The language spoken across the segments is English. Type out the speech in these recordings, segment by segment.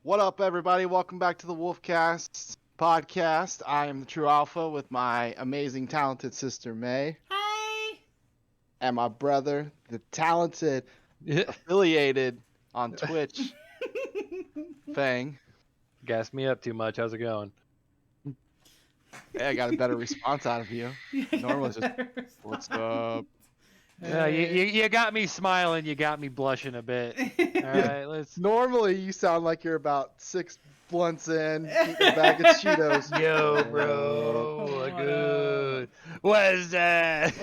What up, everybody? Welcome back to the Wolfcast podcast. I am the Tru Alpha with my amazing, talented sister May, Hi. and my brother, the talented, affiliated on Twitch, Fang. Gassed me up too much. How's it going? Hey, I got a better response out of you. Normally it's just, what's up? Yeah, you got me smiling. You got me blushing a bit. All right, let's. Normally you sound like you're about 6 blunts in, eating a bag of Cheetos. Yo, bro. Good. What's that?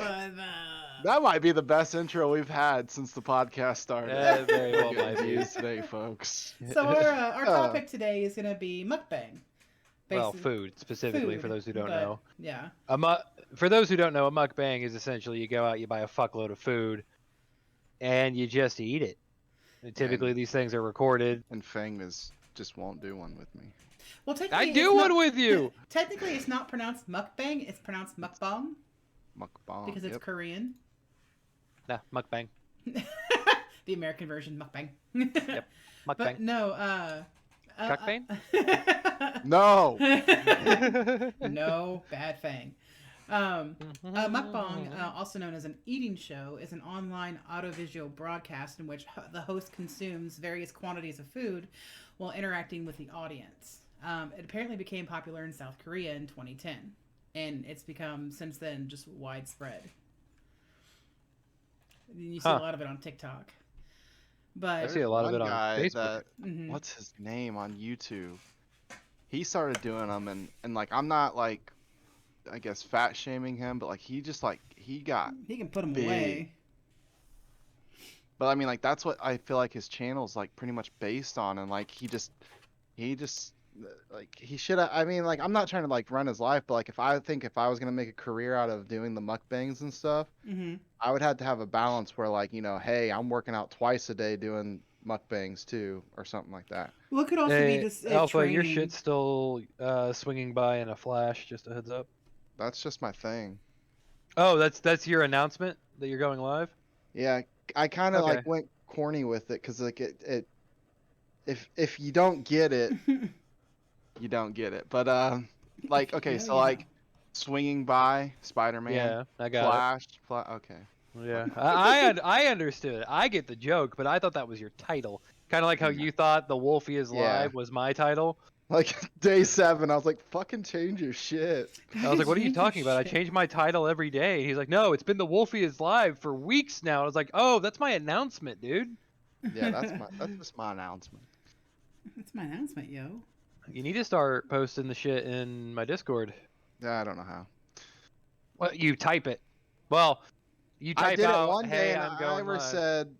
That might be the best intro we've had since the podcast started. That very well Good might be. news today, folks. So our topic today is going to be mukbang. Well, Basi- food specifically for food, those who don't but, know. Yeah. For those who don't know, a mukbang is essentially you go out, you buy a fuckload of food, and you just eat it. And typically, these things are recorded. And Fang just won't do one with me. Well, technically, I do one with you. Technically, it's not pronounced mukbang. It's pronounced mukbang Mukbang. because it's Korean. Nah, mukbang. The American version, mukbang. Yep. Mukbang. But no, Cockbang? No. No, bad Fang. Mukbang, also known as an eating show, is an online audiovisual broadcast in which the host consumes various quantities of food while interacting with the audience. It apparently became popular in South Korea in 2010, and it's become since then just widespread. You see a lot of it on TikTok. But I see a lot of it on guy Facebook. What's his name on YouTube? He started doing them, and like I'm not like, I guess fat shaming him, but like he just like he got he can put them big. away. But I mean, like that's what I feel like his channel's like pretty much based on, and like he just like he should. I mean, like I'm not trying to like run his life, but like if I was gonna make a career out of doing the mukbangs and stuff, I would have to have a balance where like hey, I'm working out twice a day doing mukbangs too, or something like that. Well, it could also be just Alpha, training. your shit's still swinging by in a flash. Just a heads up. That's just my thing. Oh, that's your announcement that you're going live. Yeah, I kind of Okay. like went corny with it because like it if you don't get it, you don't get it. But like okay, so like swinging by Spider-Man, Yeah, I got Flash, okay. it. Yeah, I understood. I get the joke, but I thought that was your title. Kind of like how you thought the Wolfie is Yeah. live was my title. Like day 7, I was like, fucking change your shit. I was like, what are you talking about? I change my title every day. And he's like, no, it's been the Wolfie is live for weeks now. I was like, oh, that's my announcement, dude. Yeah, that's just my announcement. That's my announcement, yo. You need to start posting the shit in my Discord. Yeah, I don't know how. Well, you type it. Well, you type I did out, it one day hey, and I'm I going never live. said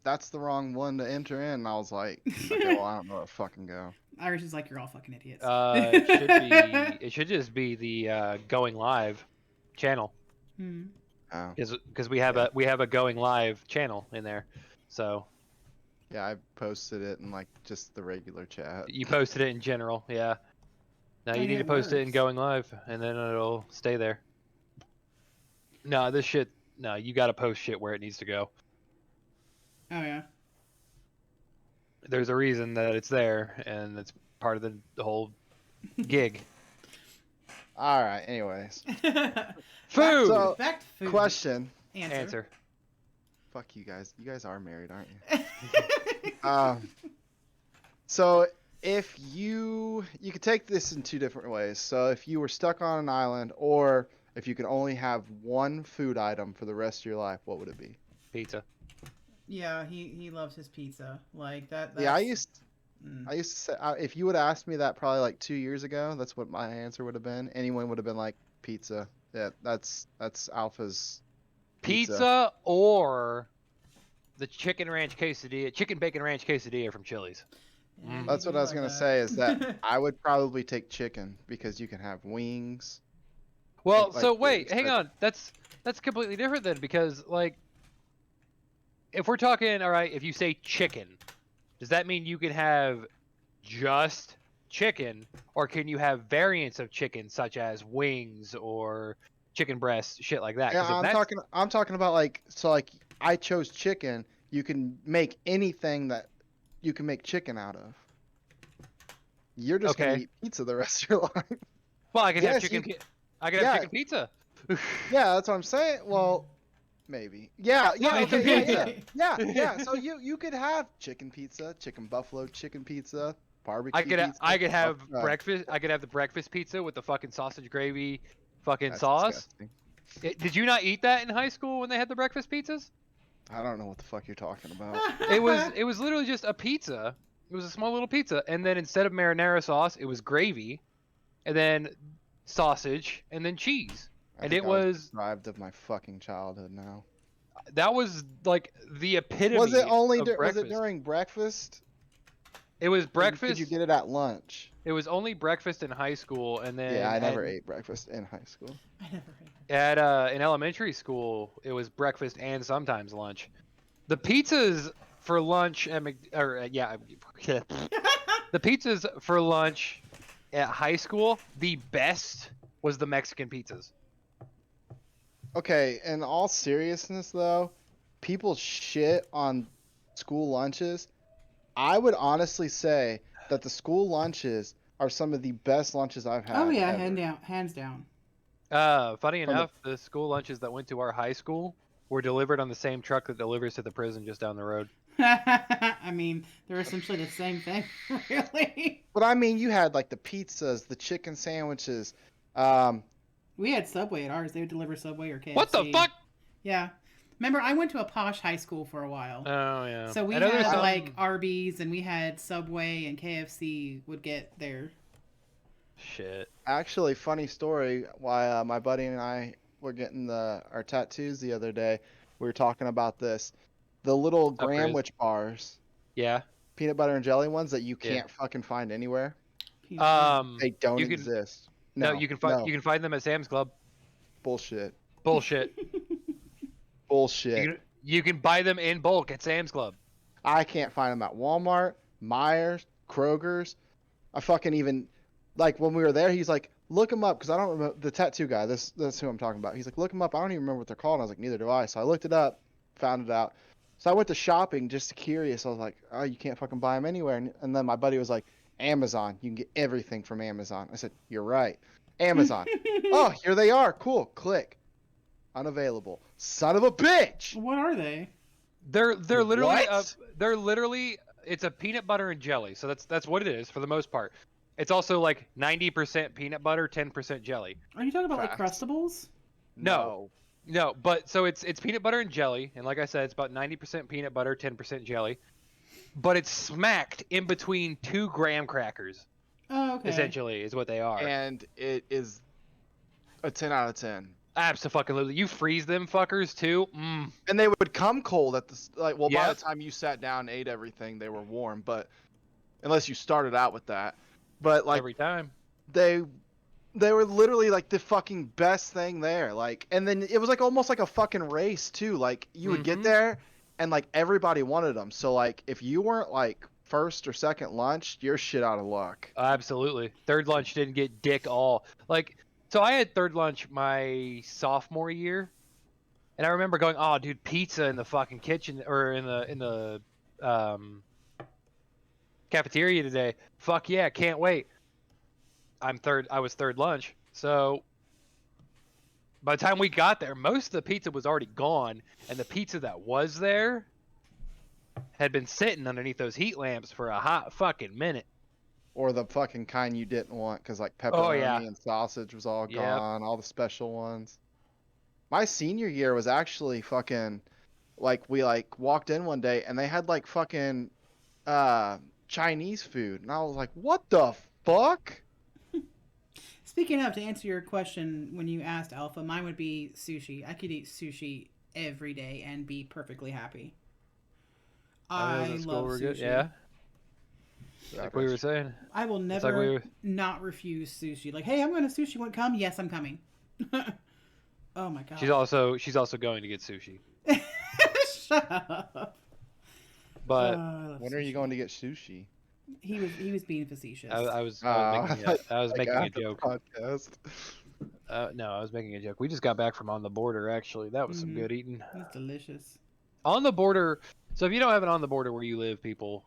that's the wrong one to enter in. And I was like, okay, well, I don't know where to fucking go. Irish is like, you're all fucking idiots. It should just be the going live channel. Oh. Because we have a going live channel in there. So Yeah, I posted it in like just the regular chat. you posted it in general, yeah. Now you And need to it post it in works. going live, and then it'll stay there. No, this shit. No, you got to post shit where it needs to go. Oh, yeah. There's a reason that it's there, and it's part of the whole gig. All right. Anyways, Food. So, Back to food. question. Answer. Fuck you guys. You guys are married, aren't you? So if you could take this in 2 different ways. So if you were stuck on an island, or if you could only have one food item for the rest of your life, what would it be? Pizza. Yeah, he loves his pizza. Like that. Yeah, I that's- used to say, if you would have asked me that probably like 2 years ago, that's what my answer would have been. Anyone would have been like pizza. Yeah, that's Alpha's Pizza or the chicken bacon ranch quesadilla from Chili's. Yeah, That's you what I was like gonna that. say. Is that I would probably take chicken because you can have wings. Well, Like so the wait, hang extra- on. That's completely different then, because like, if we're talking, all right, if you say chicken, does that mean you can have just chicken, or can you have variants of chicken such as wings or chicken breast, shit like that? 'Cause Yeah, if I'm talking about like, so like I chose chicken. You can make anything that you can make chicken out of. You're just gonna Okay. eat pizza the rest of your life. Well, I could have Yes, chicken. you- I could have yeah. chicken pizza. Yeah, that's what I'm saying. Well, maybe. Yeah, yeah, Chicken okay, yeah, pizza. yeah. So you could have chicken pizza, chicken buffalo chicken pizza, barbecue pizza. I could have Oh, breakfast. I could have the breakfast pizza with the fucking sausage gravy, fucking that's sauce. disgusting. Did you not eat that in high school when they had the breakfast pizzas? I don't know what the fuck you're talking about. It was literally just a pizza. It was a small little pizza, and then instead of marinara sauce, it was gravy, and then sausage, and then cheese. I And think it I was was deprived of my fucking childhood now. that was like the epitome. Was it only of was breakfast. it during breakfast? It was Or breakfast. Could you get it at lunch? It was only breakfast in high school, and then Yeah, I never ate breakfast in high school. I never heard. at in elementary school, it was breakfast and sometimes lunch. The pizzas for lunch at the pizzas for lunch at high school, the best was the Mexican pizzas. Okay, in all seriousness though, people shit on school lunches. I would honestly say that the school lunches are some of the best lunches I've had. Oh yeah, ever. hands down. Funny From the- enough, the school lunches that went to our high school were delivered on the same truck that delivers to the prison just down the road. I mean, they're essentially the same thing, really. But I mean, you had like the pizzas, the chicken sandwiches. We had Subway at ours. They would deliver Subway or KFC. What the fuck? Yeah. Remember, I went to a posh high school for a while. Oh yeah. So we I know there's had some- like Arby's and we had Subway and KFC would get their. shit. Actually, funny story. Why my buddy and I were getting our tattoos the other day. We were talking about this. The little Up Riz. Grandwich bars, Yeah. peanut butter and jelly ones that you Yeah. can't fucking find anywhere. They don't You can- exist. No, No, you can find no. you can find them at Sam's Club. Bullshit. Bullshit. Bullshit. You can buy them in bulk at Sam's Club. I can't find them at Walmart, Myers, Kroger's. I fucking even, like when we were there, he's like, look them up because I don't remember the tattoo guy. That's who I'm talking about. He's like, look them up. I don't even remember what they're called. And I was like, neither do I. So I looked it up, found it out. So I went to shopping just curious. I was like, oh, you can't fucking buy them anywhere. And then my buddy was like, Amazon. You can get everything from Amazon. I said, you're right. Amazon. Oh, here they are. Cool. Click. Unavailable. Son of a bitch. What are they? They're literally What? they're literally it's a peanut butter and jelly. So that's what it is for the most part. It's also like 90% peanut butter, 10% jelly. Are you talking about Facts. like Crustables? No. No, but so it's peanut butter and jelly, and like I said, it's about 90% peanut butter, 10% jelly. But it's smacked in between 2 graham crackers. Oh, okay. Essentially, is what they are. And it is a 10 out of 10. Absolutely. You freeze them fuckers too. And they would come cold at the by Yeah. the time you sat down and ate everything, they were warm. But unless you started out with that, but like Every time. they were literally like the fucking best thing there. Like, and then it was like almost like a fucking race too. Like you would get Mhm. there, and like everybody wanted them. So like if you weren't like first or second lunch, you're shit out of luck. Absolutely. Third lunch didn't get dick all. Like, so I had third lunch my sophomore year, and I remember going, "Oh, dude, pizza in the fucking kitchen or in the cafeteria today. Fuck yeah, can't wait." I was third lunch. So by the time we got there, most of the pizza was already gone, and the pizza that was there had been sitting underneath those heat lamps for a hot fucking minute. Or the fucking kind you didn't want because like pepperoni Oh, yeah. and sausage was all Yep. gone, all the special ones. My senior year was actually fucking like we like walked in one day and they had like fucking Chinese food and I was like, what the fuck? Speaking of, to answer your question when you asked Alpha, mine would be sushi. I could eat sushi every day and be perfectly happy. I love sushi. Yeah, like we were saying. I will like never we were- not refuse sushi. Like, hey, I'm going to sushi. Want to come? Yes, I'm coming. Oh my god. She's also going to get sushi. Shut up. But I love When are you sushi. going to get sushi? He was being facetious. I was Uh, making a Like, after the joke. podcast. No, I was making a joke. We just got back from On the Border. Actually, that was some Mhm. good eating. It's delicious. On the Border. So if you don't have it On the Border where you live, people,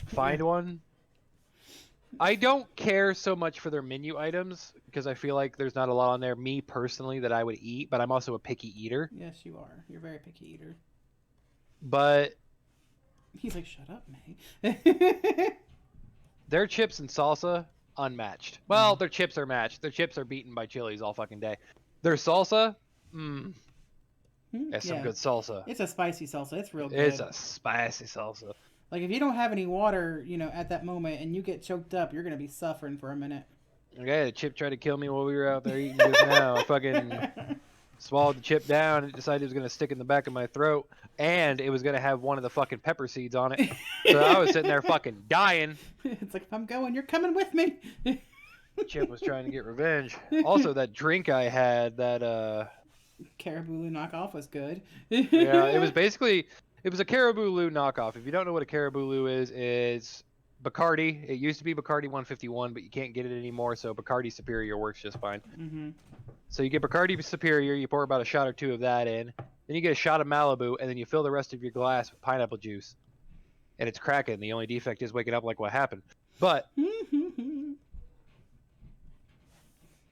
find one. I don't care so much for their menu items because I feel like there's not a lot on there, me personally, that I would eat, but I'm also a picky eater. Yes, you are. You're a very picky eater. But He's like, shut up, May. their chips and salsa, unmatched. Well, their chips are matched. Their chips are beaten by Chili's all fucking day. Their salsa, that's some good salsa. It's a spicy salsa. It's real good. It's a spicy salsa. Like, if you don't have any water, at that moment, and you get choked up, you're going to be suffering for a minute. Okay, the chip tried to kill me while we were out there eating just now. I fucking swallowed the chip down and decided it was going to stick in the back of my throat. And it was going to have one of the fucking pepper seeds on it. So I was sitting there fucking dying. It's like, if I'm going, you're coming with me. Chip was trying to get revenge. Also, that drink I had, that, Caribou knockoff was good. yeah, it was basically... It was a Caribou Lou knockoff. If you don't know what a Caribou Lou is, it's Bacardi. It used to be Bacardi 151, but you can't get it anymore, so Bacardi Superior works just fine. Mm-hmm. So you get Bacardi Superior, you pour about a shot or two of that in, then you get a shot of Malibu, and then you fill the rest of your glass with pineapple juice. And it's cracking. The only defect is waking up like what happened. But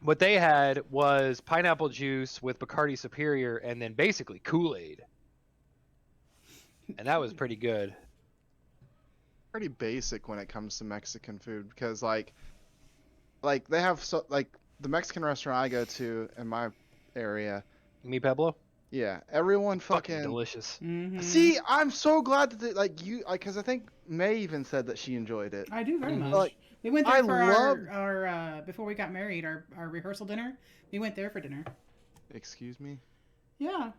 what they had was pineapple juice with Bacardi Superior and then basically Kool-Aid. And that was pretty good. Pretty basic when it comes to Mexican food because like they have the Mexican restaurant I go to in my area. Mi Pueblo? Yeah, everyone fucking delicious. Mm-hmm. See, I'm so glad that because I think May even said that she enjoyed it. I do very much. Like, we went there I for love- our before we got married, our rehearsal dinner. We went there for dinner. Excuse me? Yeah.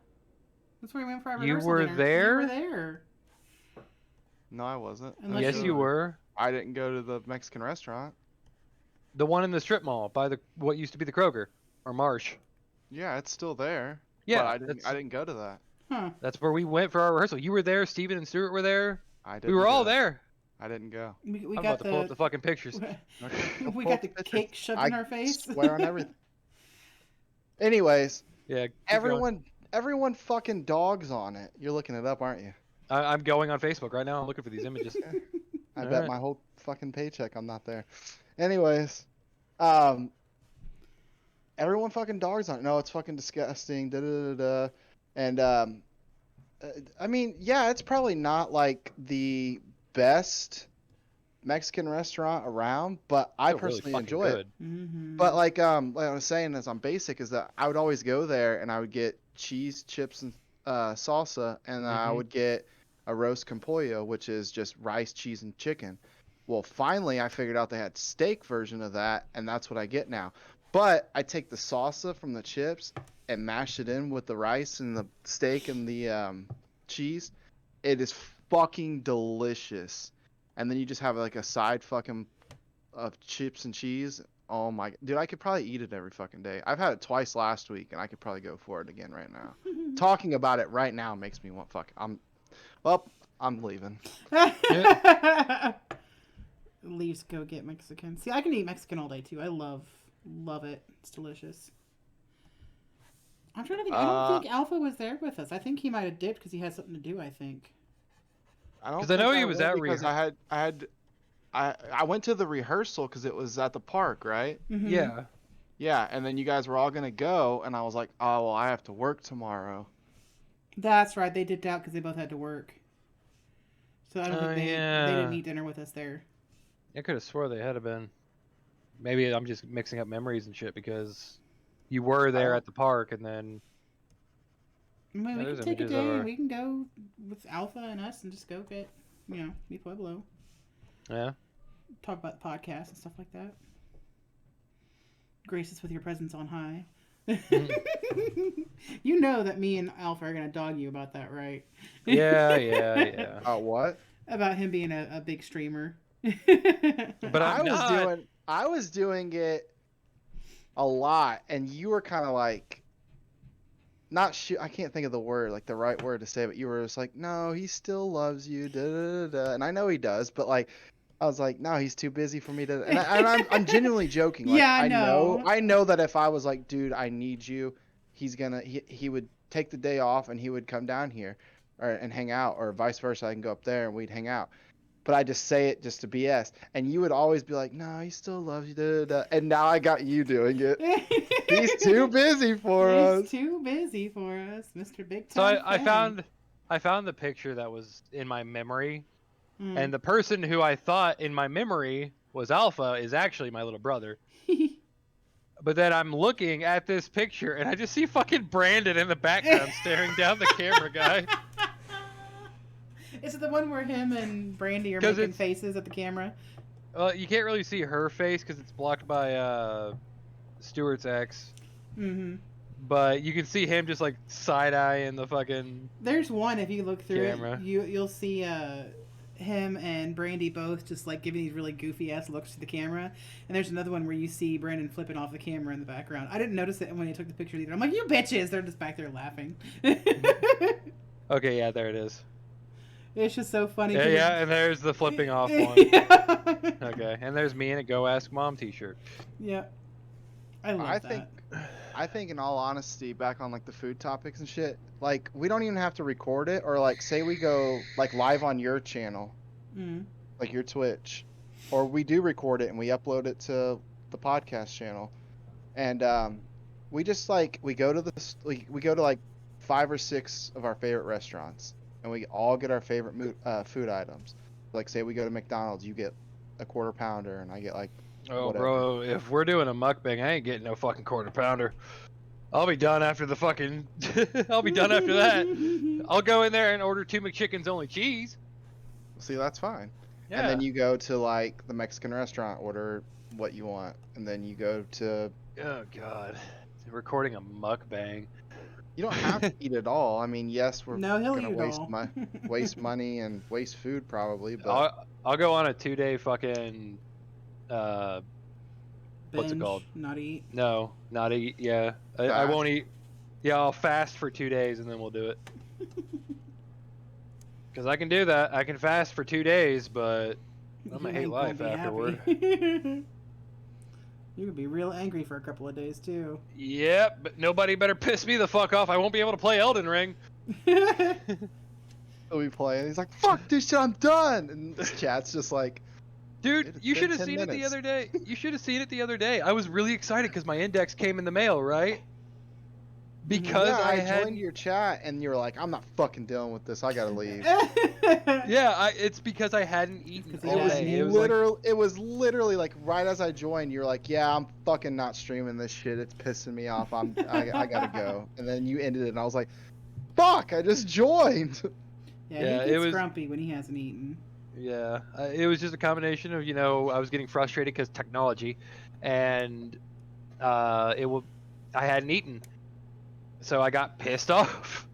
That's where we went for our You rehearsal were dinner. there? You were there. No, I wasn't. Unless Yes, you were. I didn't go to the Mexican restaurant. The one in the strip mall by what used to be the Kroger or Marsh. Yeah, it's still there. Yeah, but I didn't go to that. Huh. that's where we went for our rehearsal. You were there. Steven and Stuart were there. I didn't. We were all go. there. I didn't go. We I'm got about to pull up the fucking pictures. we got the cake shoved in our face. I swear on everything. Anyways, Yeah. keep going. everyone fucking dogs on it. You're looking it up, aren't you? I'm going on Facebook right now. I'm looking for these images. I All bet right. my whole fucking paycheck I'm not there. Anyways, everyone fucking dogs on it. No, it's fucking disgusting. Da da da da. And I mean, yeah, it's probably not like the best Mexican restaurant around, but I Still really personally fucking enjoy it. good. Mm-hmm. But like I was saying, as I'm basic, is that I would always go there and I would get cheese, chips, and salsa, and I Mhm. would get a roast con pollo, which is just rice, cheese, and chicken. Well, finally, I figured out they had steak version of that, and that's what I get now. But I take the salsa from the chips and mash it in with the rice and the steak and the cheese. It is fucking delicious. And then you just have like a side fucking of chips and cheese. Oh my, dude, I could probably eat it every fucking day. I've had it twice last week, and I could probably go for it again right now. Talking about it right now makes me want I'm leaving. Leaves go get Mexican. See, I can eat Mexican all day too. I love it. It's delicious. I'm trying to think. I don't think Alpha was there with us. I think he might have dipped because he had something to do. I think. I don't 'Cause I think know he was at because I went to the rehearsal because it was at the park, right? Mm-hmm. Yeah. Yeah, and then you guys were all gonna go, and I was like, oh well, I have to work tomorrow. That's right. They dipped out because they both had to work. So I don't think they didn't yeah. eat dinner with us there. I could have swore they had been. Maybe I'm just mixing up memories and shit because you were there at the park and then. I mean, Yeah, we there's can take a images of day. our- We can go with Alpha and us and just go get, Mi Pueblo. Yeah. Talk about the podcast and stuff like that. Grace us with your presence on high. You know that me and Alpha are going to dog you about that, right? Yeah. What? About him being a big streamer. But I'm not. I was doing it a lot, and you were kind of like, I can't think of the word, like the right word to say, but you were just like, no, he still loves you, da da da, and I know he does, but like, I was like, no, he's too busy for me to, and I'm genuinely joking. Like, Yeah, I know. I know that if I was like, dude, I need you, he would take the day off and he would come down here, and hang out, or vice versa. I can go up there and we'd hang out. but I just say it just to BS. And you would always be like, "No, he still loves you." Da, da, da. And now I got you doing it. He's too busy for us. He's too busy for us, Mr. Big So Time. I found the picture that was in my memory, Mm. and the person who I thought in my memory was Alpha is actually my little brother. But then I'm looking at this picture and I just see fucking Brandon in the background staring down the camera guy. Is it the one where him and Brandy are 'Cause making it's- faces at the camera? Well, you can't really see her face because it's blocked by Stewart's ex. Mm-hmm. But you can see him just like side eyeing the fucking. There's one, if you look through Camera. it, you'll see him and Brandy both just like giving these really goofy ass looks to the camera. And there's another one where you see Brandon flipping off the camera in the background. I didn't notice it when he took the picture either. I'm like, you bitches! They're just back there laughing. Okay, yeah, there it is. It's just so funny. Yeah, 'cause yeah, and there's the flipping off one. Yeah. Okay, and there's me in a Go Ask Mom t-shirt. Yeah. I love that. I think in all honesty, back on like the food topics and shit, like we don't even have to record it, or like say we go like live on your channel, Mm. like your Twitch, or we do record it and we upload it to the podcast channel, and we just like we go to we go to like 5 or 6 of our favorite restaurants, and we all get our favorite food items. Like say we go to McDonald's, you get a quarter pounder, and I get like. Oh, Whatever. bro, if we're doing a mukbang, I ain't getting no fucking quarter pounder. I'll be done after the fucking. I'll be done after that. I'll go in there and order 2 McChickens, only cheese. See, that's fine. Yeah. And then you go to like the Mexican restaurant, order what you want, and then you go to. Oh god, recording a mukbang. You don't have to eat it all. I mean, yes, we're No, he'll gonna eat it waste all. waste money and waste food probably, but I'll go on a 2-day fucking. What's it Binge, called? Not eat. No, not eat. Yeah, I Fast? won't eat. Yeah, I'll fast for 2 days and then we'll do it. Because I can do that. I can fast for 2 days, but I'm gonna You hate ain't life be happy. afterward. You could be real angry for a couple of days too. Yep, but nobody better piss me the fuck off. I won't be able to play Elden Ring. he'll be playing. He's like, "Fuck this shit, I'm done." And this chat's just like, Dude, It's you been should have 10 seen it the minutes. other day. You should have seen it the other day. I was really excited because my index came in the mail, right? Because "Yeah, I I had. joined your chat," and you're like, "I'm not fucking dealing with this. I gotta leave." Yeah, it's because I hadn't eaten 'cause he all It was hadn't day. It was like, it was literally like right as I joined, you're like, "Yeah, I'm fucking not streaming this shit. It's pissing me off. I gotta go." And then you ended it, and I was like, "Fuck! I just joined." Yeah, Yeah, he it gets was- grumpy when he hasn't eaten. yeah, it was just a combination of, I was getting frustrated because technology, and I hadn't eaten, so I got pissed off.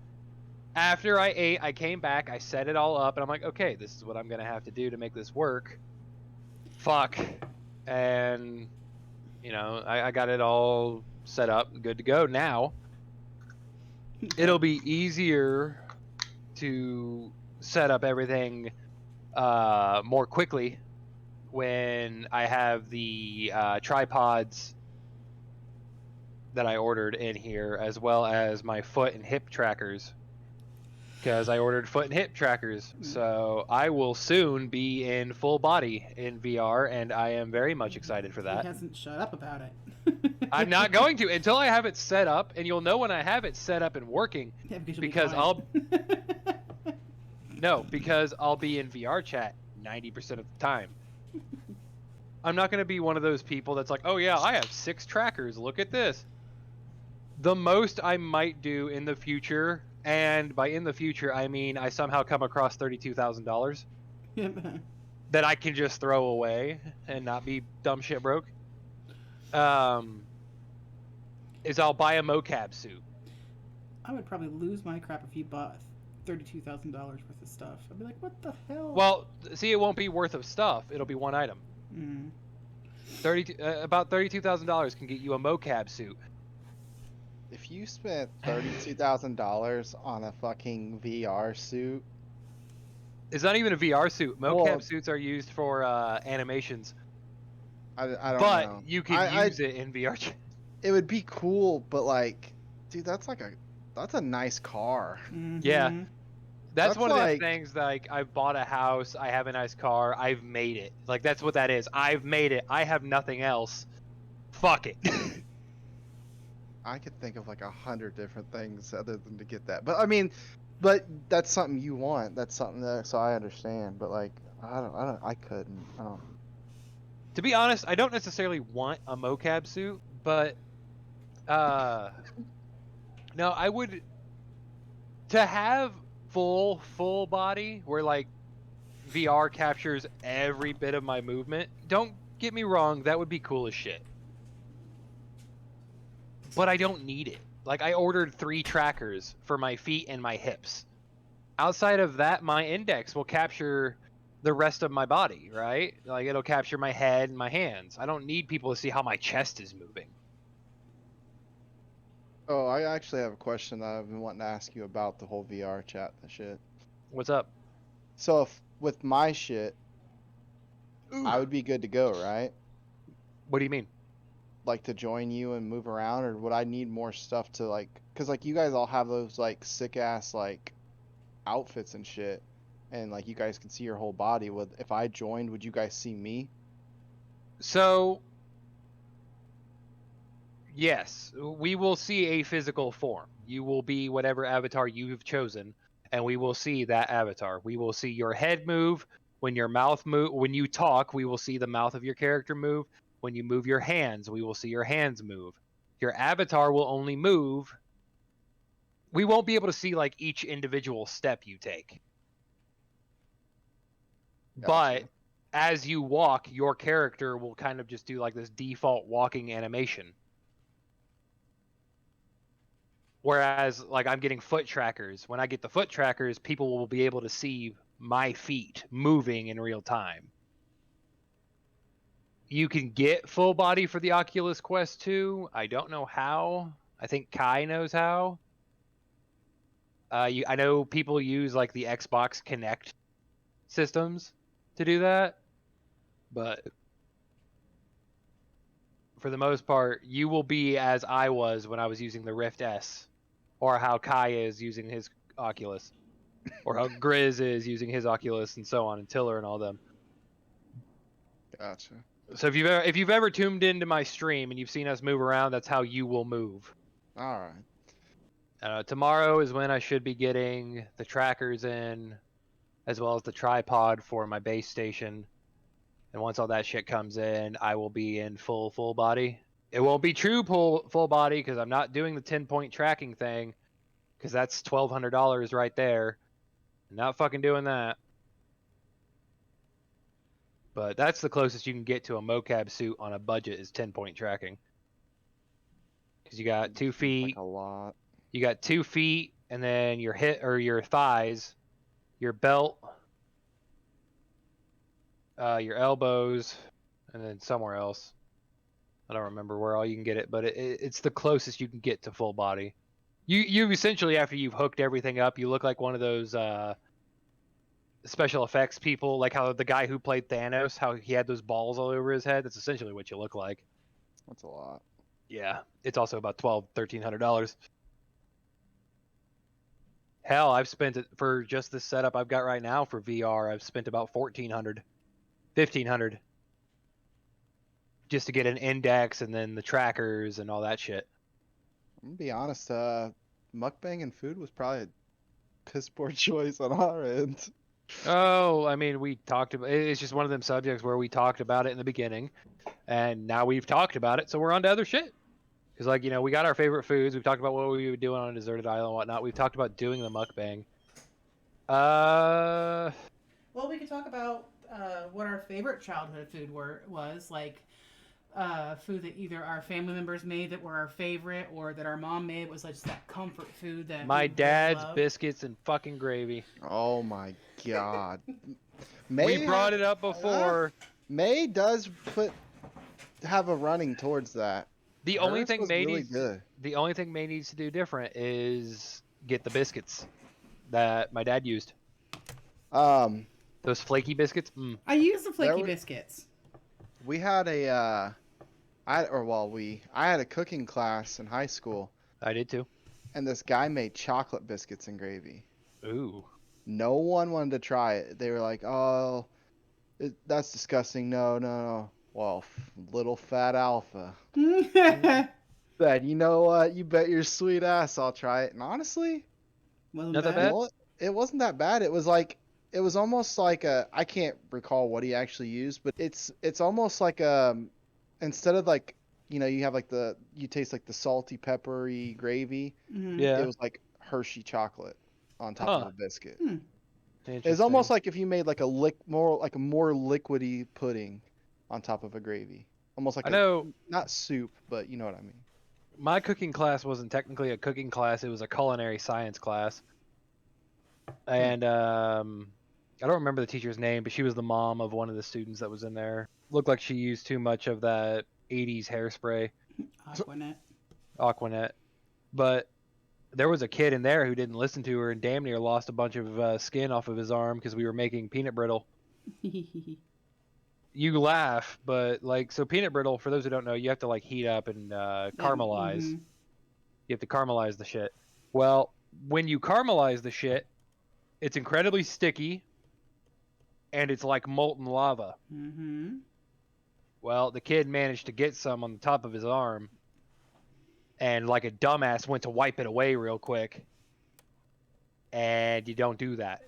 After I ate, I came back, I set it all up, and I'm like, okay, this is what I'm gonna have to do to make this work. Fuck, and I got it all set up, good to go. Now it'll be easier to set up everything more quickly when I have the tripods that I ordered in here, as well as my foot and hip trackers, because I ordered foot and hip trackers. So I will soon be in full body in VR, and I am very much excited for He that. hasn't shut up about it. I'm not going to until I have it set up, and you'll know when I have it set up and working. Yeah, because you'll because be I'll- quiet. No, because I'll be in VR chat 90% of the time. I'm not going to be one of those people that's like, oh yeah, I have 6 trackers, look at this. The most I might do in the future, and by in the future I mean I somehow come across $32,000 that I can just throw away and not be dumb shit broke, is I'll buy a mocap suit. I would probably lose my crap if you bought $32,000 worth of stuff. I'd be like, what the hell? Well, see, it won't be worth of stuff, it'll be one item. Mm. About $32,000 can get you a mocap suit. If you spent $32,000 on a fucking VR suit, It's not even a VR suit. Mocap Well- suits are used for animations, I don't but know. you can I- use it in VR. It would be cool, but like, dude, that's a nice car. Mhm. Yeah. That's That's one of like- the things. Like, I bought a house, I have a nice car, I've made it. Like, that's what that is. I've made it. I have nothing else. Fuck it. I could think of like 100 different things other than to get that. But I mean, but that's something you want. That's something that, so I understand. But like, I couldn't. I don't. To be honest, I don't necessarily want a mocap suit, but no, I would to have full body where like VR captures every bit of my movement. Don't get me wrong, that would be cool as shit. But I don't need it. Like, I ordered 3 trackers for my feet and my hips. Outside of that, my index will capture the rest of my body, right? Like, it'll capture my head and my hands. I don't need people to see how my chest is moving. Oh, I actually have a question that I've been wanting to ask you about the whole VR chat and shit. What's up? So if with my shit, I would be good to go, right? What do you mean? Like to join you and move around, or would I need more stuff to like? Cause like you guys all have those like sick ass like outfits and shit, and like you guys can see your whole body. Would if I joined, would you guys see me? So, yes, we will see a physical form. You will be whatever avatar you've chosen, and we will see that avatar. We will see your head move. When your mouth move, when you talk, we will see the mouth of your character move. When you move your hands, we will see your hands move. Your avatar will only move. We won't be able to see like each individual step you take. Gotcha. But as you walk, your character will kind of just do like this default walking animation. Whereas, like, I'm getting foot trackers. When I get the foot trackers, people will be able to see my feet moving in real time. You can get full body for the Oculus Quest 2. I don't know how. I think Kai knows how. I know people use like the Xbox Kinect systems to do that, but for the most part, you will be as I was when I was using the Rift S, or how Kai is using his Oculus, or how Grizz is using his Oculus, and so on, and Tiller and all them. Gotcha. So if you've ever tuned into my stream and you've seen us move around, that's how you will move. All right. Tomorrow is when I should be getting the trackers in, as well as the tripod for my base station. And once all that shit comes in, I will be in full body. It won't be true full body because I'm not doing the 10-point tracking thing, because that's $1,200 right there. I'm not fucking doing that. But that's the closest you can get to a mocap suit on a budget is 10-point tracking. Because you got 2 feet. Like a lot. You got 2 feet, and then your hip or your thighs, your belt, your elbows, and then somewhere else. I don't remember where all you can get it, but it's the closest you can get to full body. You essentially, after you've hooked everything up, you look like one of those special effects people, like how the guy who played Thanos, how he had those balls all over his head. That's essentially what you look like. That's a lot. Yeah, it's also about $1,300. Hell, I've spent it for just this setup I've got right now for VR. I've spent about $1,400, $1,500, just to get an index and then the trackers and all that shit. I'm gonna be honest. Mukbang and food was probably a piss poor choice on our end. Oh, I mean, we talked about it's just one of them subjects where we talked about it in the beginning, and now we've talked about it, so we're on to other shit. Because, like, you know, we got our favorite foods. We've talked about what we would do on a deserted island and whatnot. We've talked about doing the mukbang. Well, we could talk about what our favorite childhood food was, like food that either our family members made that were our favorite, or that our mom made was like just that comfort food that my we really dad's love. biscuits and fucking gravy. Oh my god. We brought it up before. May does have a running towards that. The only Hers thing was May really needs, good. the only thing May needs to do different is get the biscuits that my dad used. Those flaky biscuits. I use the flaky were- biscuits. We had a I had a cooking class in high school, I did too. and this guy made chocolate biscuits and gravy. Ooh. No one wanted to try it. They were like, "Oh, that's disgusting. No, no, no." Well, little fat alpha. Said, "You know what? You bet your sweet ass I'll try it." And honestly, Wasn't Not that bad. bad? well, it wasn't that bad. It was almost like I can't recall what he actually used, but it's almost like instead of like, you have like you taste like the salty peppery gravy. Mhm. Yeah. It was like Hershey chocolate on top of Huh. a biscuit. Hmm. It's almost like if you made like a more liquidy pudding on top of a gravy. Almost like I know not soup, but you know what I mean. my cooking class wasn't technically a cooking class; it was a culinary science class. And I don't remember the teacher's name, but she was the mom of one of the students that was in there. Looked like she used too much of that 80s hairspray, Aquanet. Aquanet. But there was a kid in there who didn't listen to her and damn near lost a bunch of skin off of his arm because we were making peanut brittle. You laugh, but like, so peanut brittle, for those who don't know, you have to like heat up and caramelize. Mhm. You have to caramelize the shit. Well, when you caramelize the shit, it's incredibly sticky and it's like molten lava. Mhm. Well, the kid managed to get some on the top of his arm and like a dumbass went to wipe it away real quick. And you don't do that.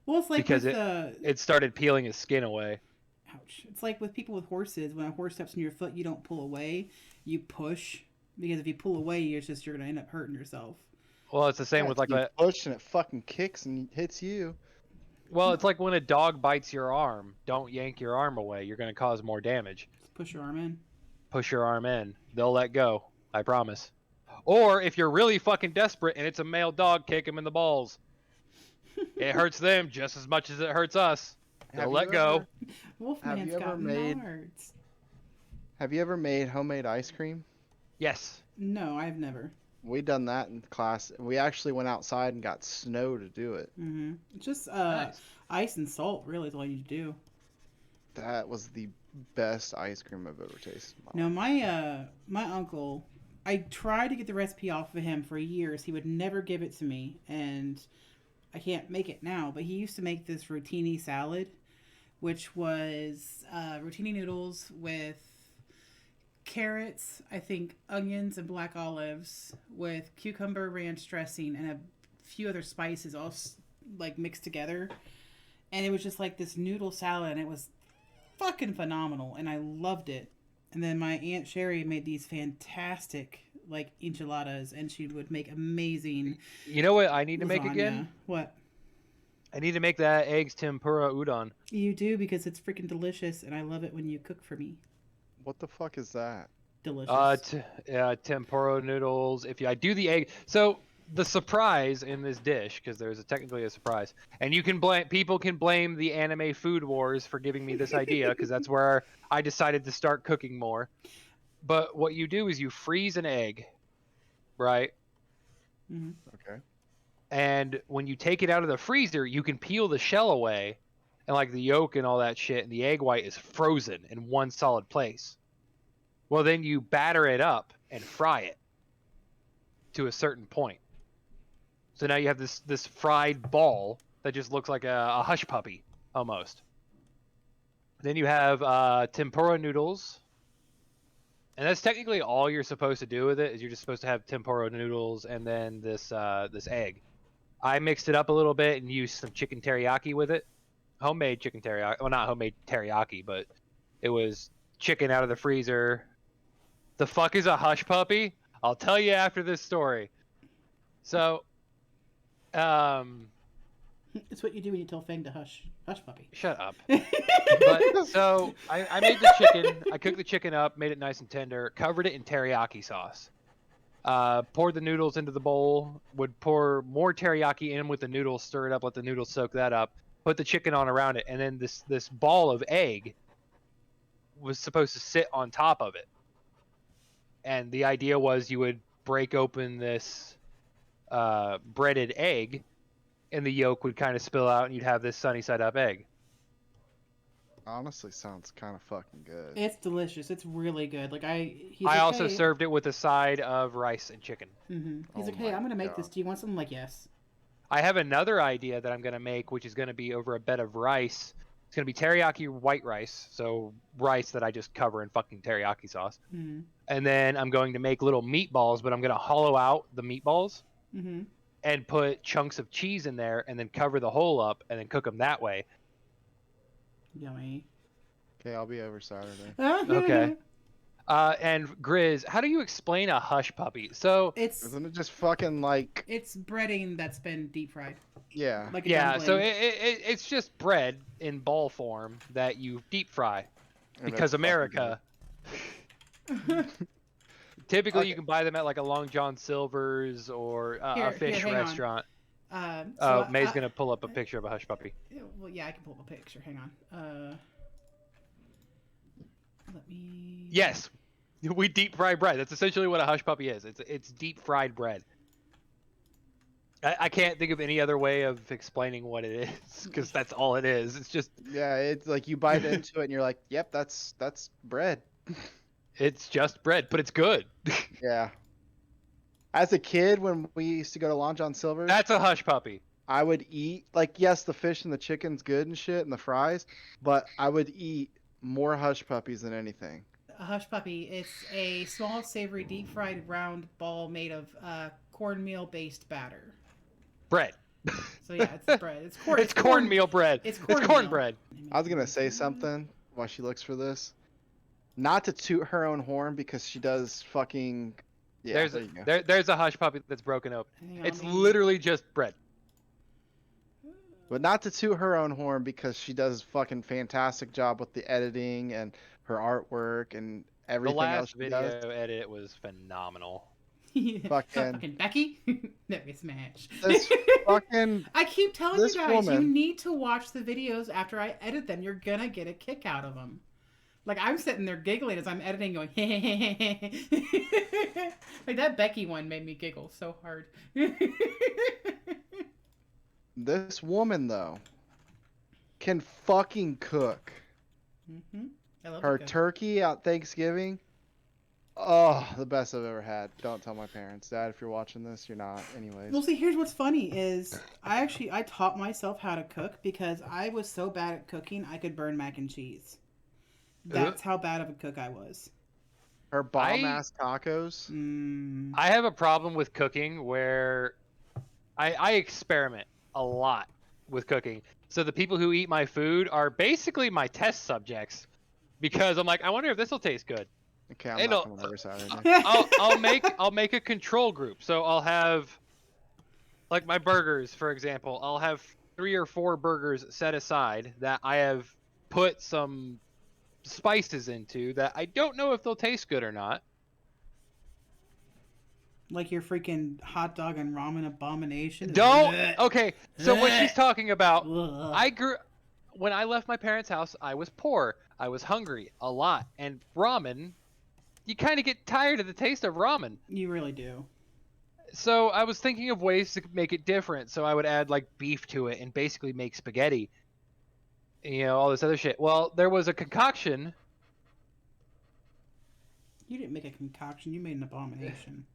Well, it's like because with it started peeling his skin away. ouch. It's like with people with horses. When a horse steps on your foot, you don't pull away. You push because if you pull away, you're gonna end up hurting yourself. Well, it's the same Yeah, with like you a, push and it fucking kicks and hits you. well, it's like when a dog bites your arm. Don't yank your arm away. You're going to cause more damage. Just push your arm in. Push your arm in. They'll let go. I promise. Or if you're really fucking desperate and it's a male dog, kick him in the balls. It hurts them just as much as it hurts us. They'll Have let you go. ever- Wolfman's you ever got made- nards. Have you ever made homemade ice cream? Yes. No, I've never. We done that in class. We actually went outside and got snow to do it. Mm-hmm. It's just Nice. ice and salt. Really, is all you do. That was the best ice cream I've ever tasted. No, my uncle. I tried to get the recipe off of him for years. He would never give it to me, and I can't make it now. But he used to make this rotini salad, which was rotini noodles with carrots, I think onions and black olives with cucumber ranch dressing and a few other spices all like mixed together. And it was just like this noodle salad and it was fucking phenomenal and I loved it. And then my Aunt Sherry made these fantastic like enchiladas and she would make amazing You know what I need to make lasagna. again? What? I need to make that eggs tempura udon. You do because it's freaking delicious and I love it when you cook for me. What the fuck is that? Delicious. Tempura noodles. I do the egg, so the surprise in this dish, because there's technically a surprise, and people can blame the anime food wars for giving me this idea, because that's where I decided to start cooking more. But what you do is you freeze an egg, right? Mm-hmm. Okay. And when you take it out of the freezer, you can peel the shell away, and like the yolk and all that shit, and the egg white is frozen in one solid place. Well, then you batter it up and fry it to a certain point. So now you have this fried ball that just looks like a hush puppy almost. Then you have tempura noodles, and that's technically all you're supposed to do with it. Is you're just supposed to have tempura noodles and then this egg. I mixed it up a little bit and used some chicken teriyaki with it, homemade chicken teriyaki. Well, not homemade teriyaki, but it was chicken out of the freezer. The fuck is a hush puppy? I'll tell you after this story. So, It's what you do when you tell Fang to hush. Hush, puppy. shut up. But so I made the chicken. I cooked the chicken up, made it nice and tender, covered it in teriyaki sauce. Poured the noodles into the bowl. Would pour more teriyaki in with the noodles, stir it up, let the noodles soak that up. Put the chicken on around it, and then this ball of egg was supposed to sit on top of it. And the idea was you would break open this breaded egg, and the yolk would kind of spill out, and you'd have this sunny side up egg. Honestly, sounds kind of fucking good. It's delicious. It's really good. Like I like, also hey. served it with a side of rice and chicken. Mm-hmm. He's Oh like, hey, my I'm gonna make God. this. Do you want something? Like, yes. I have another idea that I'm going to make, which is going to be over a bed of rice. It's going to be teriyaki white rice, so rice that I just cover in fucking teriyaki sauce. Mm-hmm. And then I'm going to make little meatballs, but I'm going to hollow out the meatballs Mm-hmm. and put chunks of cheese in there and then cover the hole up and then cook them that way. Yummy. Okay, I'll be over Saturday. Okay. And Grizz, how do you explain a hush puppy? So It's Isn't it just fucking like, breading that's been deep fried. yeah. Like a yeah, so dumpling. it's just bread in ball form that you deep fry And because it's fucking America. Typically, Okay. you can buy them at like a Long John Silver's or a fish hang on. restaurant. So May's gonna pull up a picture of a hush puppy. Well, yeah, I can pull up a picture. Hang on. Let me. Yes, we deep fry bread. That's essentially what a hush puppy is. It's deep fried bread. I can't think of any other way of explaining what it is because that's all it is. It's just Yeah, it's like you bite into it and you're like, yep, that's bread. it's just bread, but it's good. Yeah. As a kid, when we used to go to Long John Silver's, That's a hush puppy. I would eat, like, yes, the fish and the chicken's good and shit and the fries, but I would eat more hush puppies than anything. A hush puppy. It's a small, savory, deep fried round ball made of cornmeal based batter. Bread. So yeah, it's bread. It's corn. It's cornmeal bread. It's It's cornbread. I was gonna say something while she looks for this. Not to toot her own horn because she does fucking. Yeah, there you go. There's a hush puppy that's broken open. Hang on, It's let me- literally just bread. But not to toot her own horn because she does fucking fantastic job with the editing and her artwork and The everything else last she video does. edit was phenomenal. Yeah. Fucking- Becky. Let me smash. This fucking I keep telling this you guys, you woman- need to watch the videos after I edit them. You're gonna get a kick out of them. Like I'm sitting there giggling as I'm editing, going, like that Becky one made me giggle so hard. this woman though can fucking cook. Mm-hmm. I love Her it. turkey at Thanksgiving. Oh, the best I've ever had. Don't tell my parents. Dad, if you're watching this, you're not. Anyways. Well, see, here's what's funny is I taught myself how to cook because I was so bad at cooking I could burn mac and cheese. That's how bad of a cook I was. Her bomb ass tacos. I have a problem with cooking where I experiment a lot with cooking. So the people who eat my food are basically my test subjects because I'm like, I wonder if this will taste good. Okay, I'm Hey, not no. coming over Saturday. I'll make a control group. So I'll have like my burgers, for example. I'll have 3 or 4 burgers set aside that I have put some spices into that I don't know if they'll taste good or not. Like your freaking hot dog and ramen abomination. Don't. Okay, so what she's talking about, Ugh. when I left my parents' house, I was poor. I was hungry a lot, and ramen, you kind of get tired of the taste of ramen. You really do. So I was thinking of ways to make it different. So I would add like beef to it and basically make spaghetti. You know, all this other shit. Well, there was a concoction. You didn't make a concoction. You made an abomination.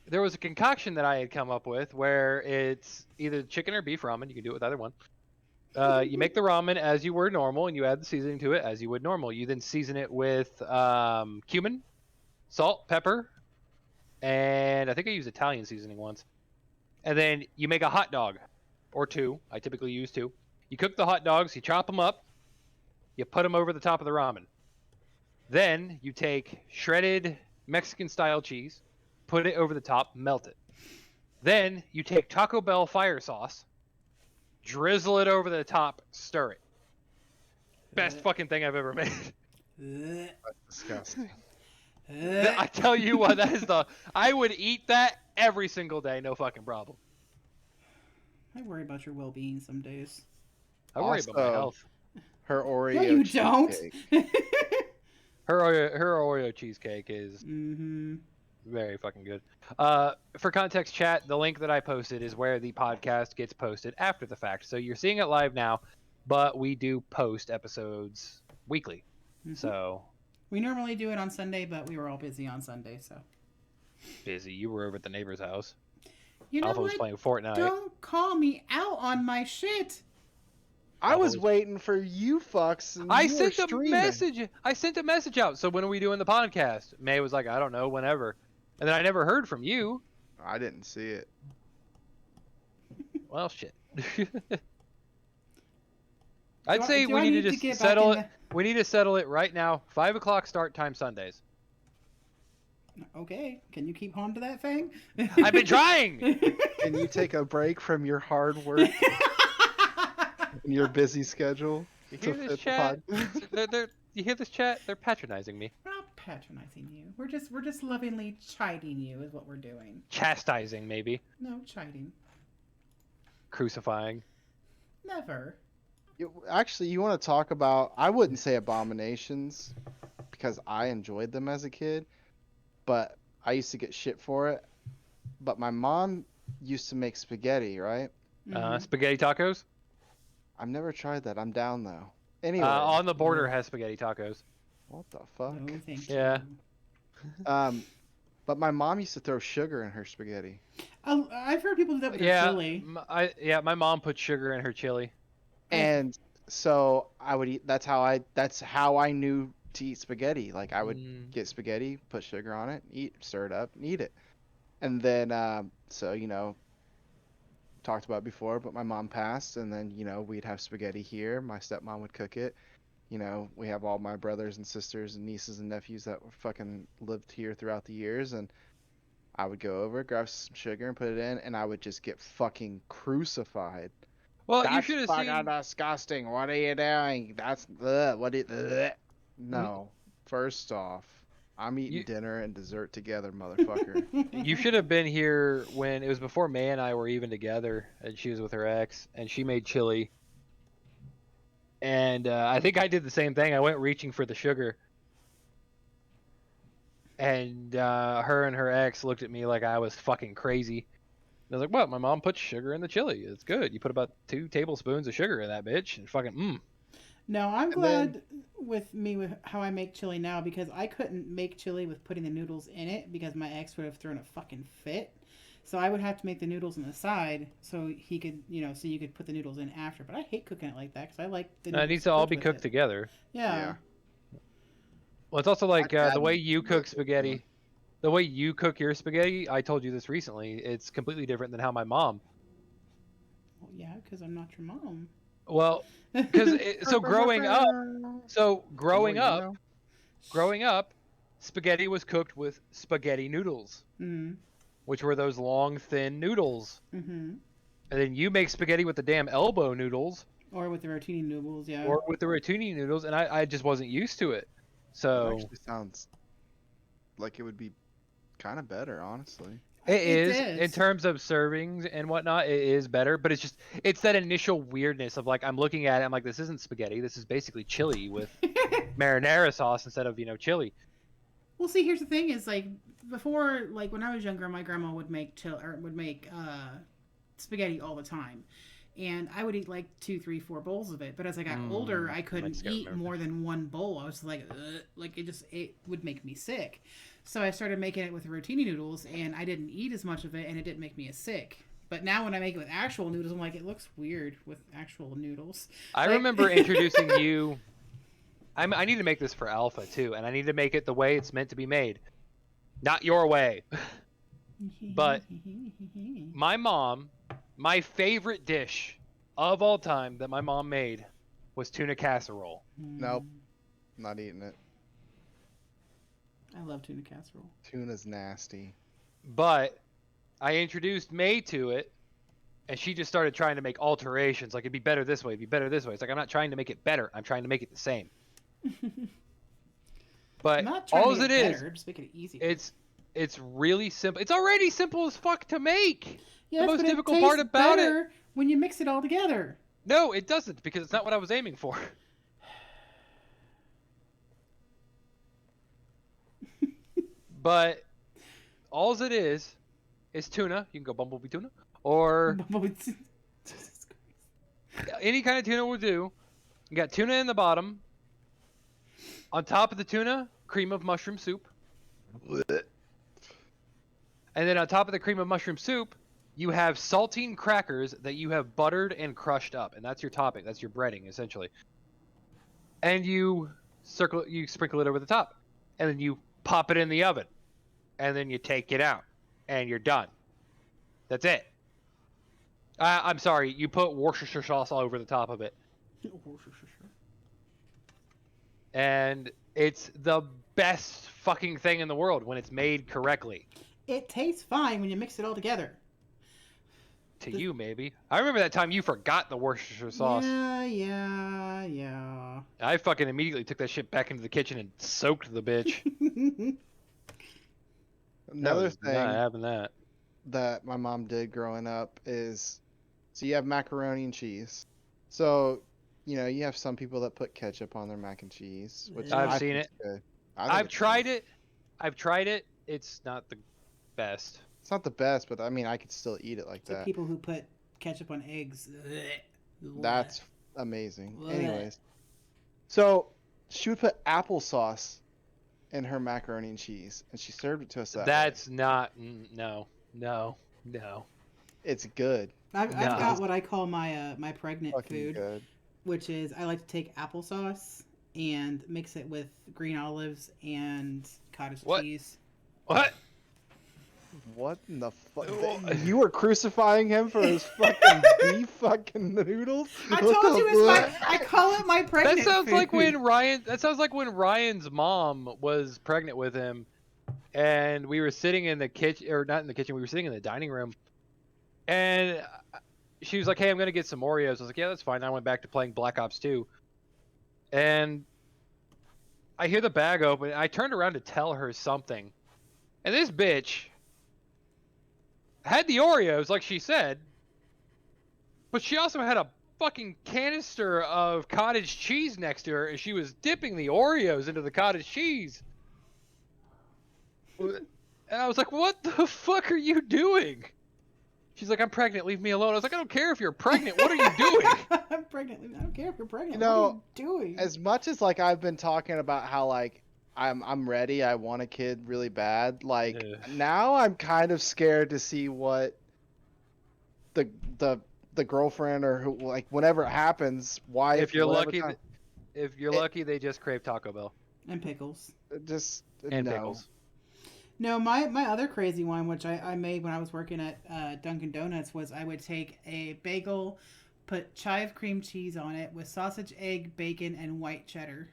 There was a concoction that I had come up with where it's either chicken or beef ramen. You can do it with either one. You make the ramen as you were normal, and you add the seasoning to it as you would normal. You then season it with cumin, salt, pepper, and I think I used Italian seasoning once. And then you make a hot dog, or 2. I typically use 2. You cook the hot dogs, you chop them up, you put them over the top of the ramen. Then you take shredded Mexican-style cheese, put it over the top, melt it. Then you take Taco Bell fire sauce, drizzle it over the top, stir it. Best fucking thing I've ever made. Ugh. That's disgusting. I tell you what, that is I would eat that every single day, no fucking problem. I worry about your well-being some days. I worry about my Also, health. Her Oreo. No, you don't. cheesecake. Her Oreo cheesecake is Mm-hmm. very fucking good. For context, chat, the link that I posted is where the podcast gets posted after the fact. So you're seeing it live now, but we do post episodes weekly. Mm-hmm. So We normally do it on Sunday, but we were all busy on Sunday, so. busy. You were over at the neighbor's house. You know Alpha was what? playing Fortnite. Don't call me out on my shit. I was was- waiting for you fucks. And I you were sent a streaming. message. I sent a message out. So when are we doing the podcast? May was like, I don't know, whenever. And then I never heard from you. I didn't see it. Well, shit. I'd Do I- say do we I need need to to just get back settle in it. We need to settle it right now. 5 o'clock start time Sundays. Okay, can you keep on to that, Fang? I've been trying. Can you take a break from your hard work and your busy schedule You to hear fit this the chat? pod? You hear this chat? They're patronizing me, We're not patronizing you. We're just lovingly chiding you is what we're doing. chastising maybe, No, chiding. crucifying. Never. Actually, you want to talk about? I wouldn't say abominations because I enjoyed them as a kid, but I used to get shit for it. But my mom used to make spaghetti, right? Mhm. Spaghetti tacos. I've never tried that. I'm down though. Anyway, On the border has spaghetti tacos. what the fuck? No, thank Yeah. you. But my mom used to throw sugar in her spaghetti. I've heard people do that with their Yeah, chili. my mom put sugar in her chili. And so I would eat. That's how I knew to eat spaghetti. Like I would get spaghetti, put sugar on it, stir it up, and eat it. And then so talked about it before, but my mom passed, and then we'd have spaghetti here. My stepmom would cook it. We have all my brothers and sisters and nieces and nephews that were fucking lived here throughout the years, and I would go over, grab some sugar, and put it in, and I would just get fucking crucified. Well, you That's should have fucking seen. disgusting. What are you doing? That's ugh. No. First off, I'm eating dinner and dessert together, motherfucker. You should have been here when it was before May and I were even together, and she was with her ex, and she made chili. And I think I did the same thing. I went reaching for the sugar, and her and her ex looked at me like I was fucking crazy. And I was like, "What? My mom put sugar in the chili. It's good. You put about 2 tablespoons of sugar in that bitch, and fucking No, I'm And then- glad with how I make chili now because I couldn't make chili with putting the noodles in it because my ex would have thrown a fucking fit. So I would have to make the noodles on the side so he could, so you could put the noodles in after. But I hate cooking it like that because I like the noodles It needs to all be with cooked it. together." Yeah. Well, it's also like dad the way used to you do cook it. spaghetti. The way you cook your spaghetti, I told you this recently. It's completely different than how my mom. Well, yeah, because I'm not your mom. Well, because growing up, spaghetti was cooked with spaghetti noodles, Mm-hmm. which were those long, thin noodles. Mm-hmm. And then you make spaghetti with the damn elbow noodles, Or with the rotini noodles, yeah. or with the rotini noodles, and I just wasn't used to it. It So actually sounds like it would be kind of better, honestly. it is is. in terms of servings and whatnot. It is better, but it's that initial weirdness of like I'm looking at it, I'm like, this isn't spaghetti. This is basically chili with marinara sauce instead of chili. Well, see, here's the thing: is like before, like when I was younger, my grandma would make spaghetti all the time, and I would eat like 2, 3, 4 bowls of it. But as I got older, I couldn't just gotta eat remember. more than 1 bowl. I was like, ugh, like it would make me sick. So I started making it with rotini noodles, and I didn't eat as much of it, and it didn't make me as sick. But now when I make it with actual noodles, I'm like, it looks weird with actual noodles. I Like- remember introducing you. I need to make this for Alpha too, and I need to make it the way it's meant to be made, not your way. But my mom, my favorite dish of all time that my mom made was tuna casserole. Nope. Not eating it. I love tuna casserole. Tuna's nasty. But I introduced May to it, and she just started trying to make alterations. Like, it'd be better this way, it'd be better this way. It's like, I'm not trying to make it better. I'm trying to make it the same. But I'm not trying all to it get is, better, just make it easy. it's really simple. It's already simple as fuck to make. Yes, the most but it difficult part tastes about it. better when you mix it all together. No, it doesn't, because it's not what I was aiming for. But all it is tuna. You can go bumblebee tuna, or any kind of tuna will do. You got tuna in the bottom. On top of the tuna, cream of mushroom soup. And then on top of the cream of mushroom soup, You have saltine crackers that you have buttered and crushed up, and that's your topping. That's your breading, essentially. And you sprinkle it over the top, and then you pop it in the oven, and then you take it out, and you're done. That's it. I'm sorry, you put Worcestershire sauce all over the top of it. And it's the best fucking thing in the world when it's made correctly. It tastes fine when you mix it all together. To you, maybe. I remember that time you forgot the Worcestershire sauce. Yeah. I fucking immediately took that shit back into the kitchen and soaked the bitch. Another thing not having that my mom did growing up is, so you have macaroni and cheese. So, you know, you have some people that put ketchup on their mac and cheese, which I've I seen think's it. good. I've tried it. It's not the best. It's not the best, but I mean, I could still eat it like The that. people who put ketchup on eggs. That's amazing. Blech. Anyways, so she would put applesauce in her macaroni and cheese, and she served it to us that way. That's not. No. It's good. I've No. got what I call my my pregnant Fucking food, good. which is I like to take applesauce and mix it with green olives and cottage What? cheese. What? What in the fuck? Oh. You were crucifying him for his fucking beef fucking noodles? I What told the you it's my. fuck? I call it my pregnant. That sounds like food. when Ryan. That sounds like when Ryan's mom was pregnant with him, and we were sitting in the kitchen, or not in the kitchen. We were sitting in the dining room, and she was like, "Hey, I'm gonna get some Oreos." I was like, "Yeah, that's fine." I went back to playing Black Ops 2, and I hear the bag open. I turned around to tell her something, and this bitch had the Oreos, like she said, but she also had a fucking canister of cottage cheese next to her, and she was dipping the Oreos into the cottage cheese. And I was like, what the fuck are you doing? She's like, I'm pregnant, leave me alone. I was like, I don't care if you're pregnant, what are you doing? I'm pregnant. I don't care if you're pregnant. You know, what are you doing? As much as like I've been talking about how like I'm ready, I want a kid really bad. Like Ugh. now I'm kind of scared to see what the girlfriend or who, like whenever it happens, why If you're whatever lucky, time- if you're lucky, they just crave Taco Bell And pickles. just and no. pickles. No, my other crazy one, which I made when I was working at Dunkin' Donuts, was I would take a bagel, put chive cream cheese on it with sausage, egg, bacon, and white cheddar.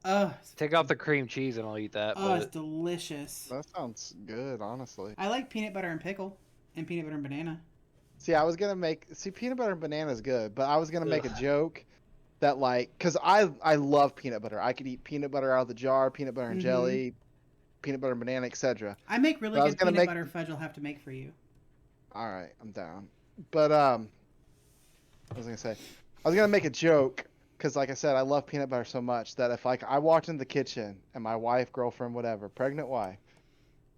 Ugh. Take off the cream cheese and I'll eat that. Oh, it's But delicious. That sounds good, honestly. I like peanut butter and pickle and peanut butter and banana. See, I was gonna make peanut butter and banana is good, but I was gonna make a Ugh. joke that like, cause I love peanut butter. I could eat peanut butter out of the jar, peanut butter and Mhm. jelly, peanut butter and banana, etc. I make really But I was good gonna peanut make- butter fudge. I'll have to make for you. All right, I'm down. But I was gonna make a joke because, like I said, I love peanut butter so much that if like I walked in the kitchen and my wife, girlfriend, whatever, pregnant wife,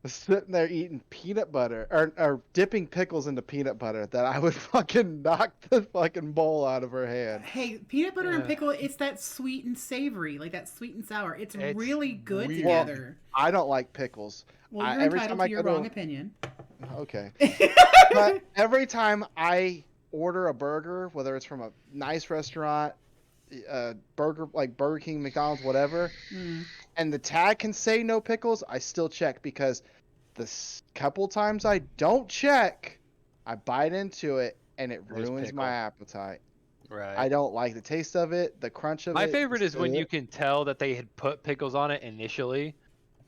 was sitting there eating peanut butter or dipping pickles into peanut butter, that I would fucking knock the fucking bowl out of her hand. Hey, peanut butter and Ugh. pickle, it's that sweet and savory, like that sweet and sour. It's It's really good weird. together. I don't like pickles. Well, I- you're every entitled time I to your go to- wrong opinion. Okay. But every time I order a burger, whether it's from a nice restaurant, burger like Burger King, McDonald's, whatever, Mm. and the tag can say no pickles, I still check, because the couple times I don't check, I bite into it and it There's ruins my pickle. appetite. right. I don't like the taste of it, the crunch of it. My favorite the is when you ugh. can tell that they had put pickles on it initially,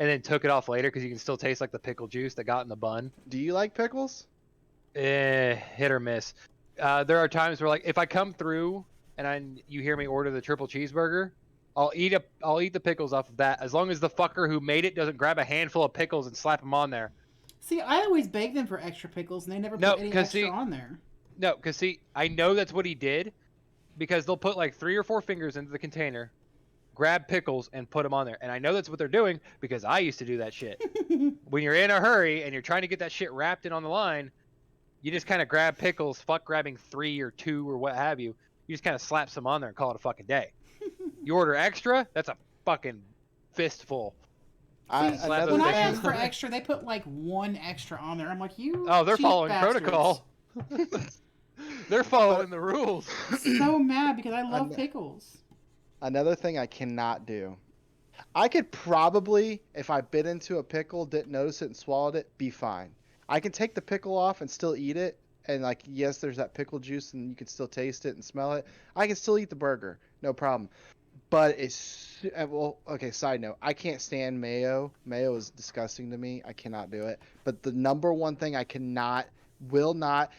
and then took it off later because you can still taste like the pickle juice that got in the bun. Do you like pickles? Hit or miss. There are times where, like, if I come through and you hear me order the triple cheeseburger, I'll eat the pickles off of that, as long as the fucker who made it doesn't grab a handful of pickles and slap them on there. See, I always beg them for extra pickles, and they never No, put any 'cause extra see- on there. No, because see, I know that's what he did, because they'll put like 3 or 4 fingers into the container, grab pickles, and put them on there. And I know that's what they're doing because I used to do that shit. When you're in a hurry and you're trying to get that shit wrapped in on the line, you just kind of grab pickles, fuck grabbing 3 or 2 or what have you. You just kind of slap some on there and call it a fucking day. You order extra, that's a fucking fistful. See, Slap another when those I thing. ask for extra, they put like one extra on there. I'm like, you. Oh, they're cheap following bastards. protocol. They're following the rules. So mad because I love An- pickles. Another thing I cannot do. I could probably, if I bit into a pickle, didn't notice it, and swallowed it, be fine. I can take the pickle off and still eat it. And, like, yes, there's that pickle juice, and you can still taste it and smell it. I can still eat the burger. No problem. But it's, well, okay, side note. I can't stand mayo. Mayo is disgusting to me. I cannot do it. But the number one thing I cannot, will not,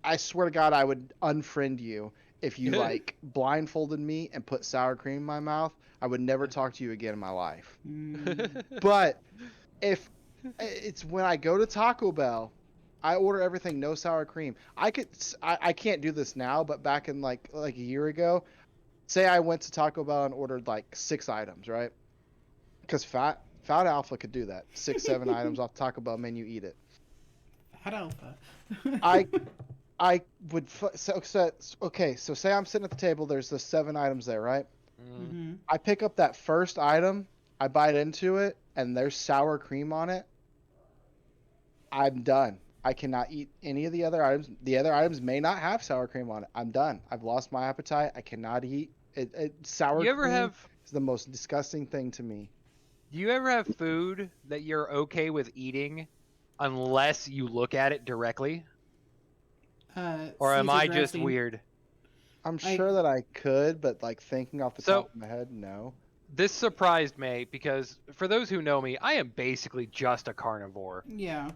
I swear to God, I would unfriend you if you, like, blindfolded me and put sour cream in my mouth. I would never talk to you again in my life. But if it's when I go to Taco Bell, I order everything no sour cream. I can't do this now, but back in like a year ago, say I went to Taco Bell and ordered like 6 items, right? Because Fat Alpha could do that. 6, 7 items off Taco Bell menu, eat it. Fat Alpha. I would okay. So say I'm sitting at the table. There's the 7 items there, right? Mm-hmm. I pick up that first item, I bite into it, and there's sour cream on it. I'm done. I cannot eat any of the other items. The other items may not have sour cream on it. I'm done. I've lost my appetite. I cannot eat it. Sour You ever cream have? is the most disgusting thing to me. Do you ever have food that you're okay with eating, unless you look at it directly? Or am Caesar I just dressing. weird? I'm I- sure that I could, but like thinking off the So- top of my head, no. This surprised me because, for those who know me, I am basically just a carnivore. Yeah.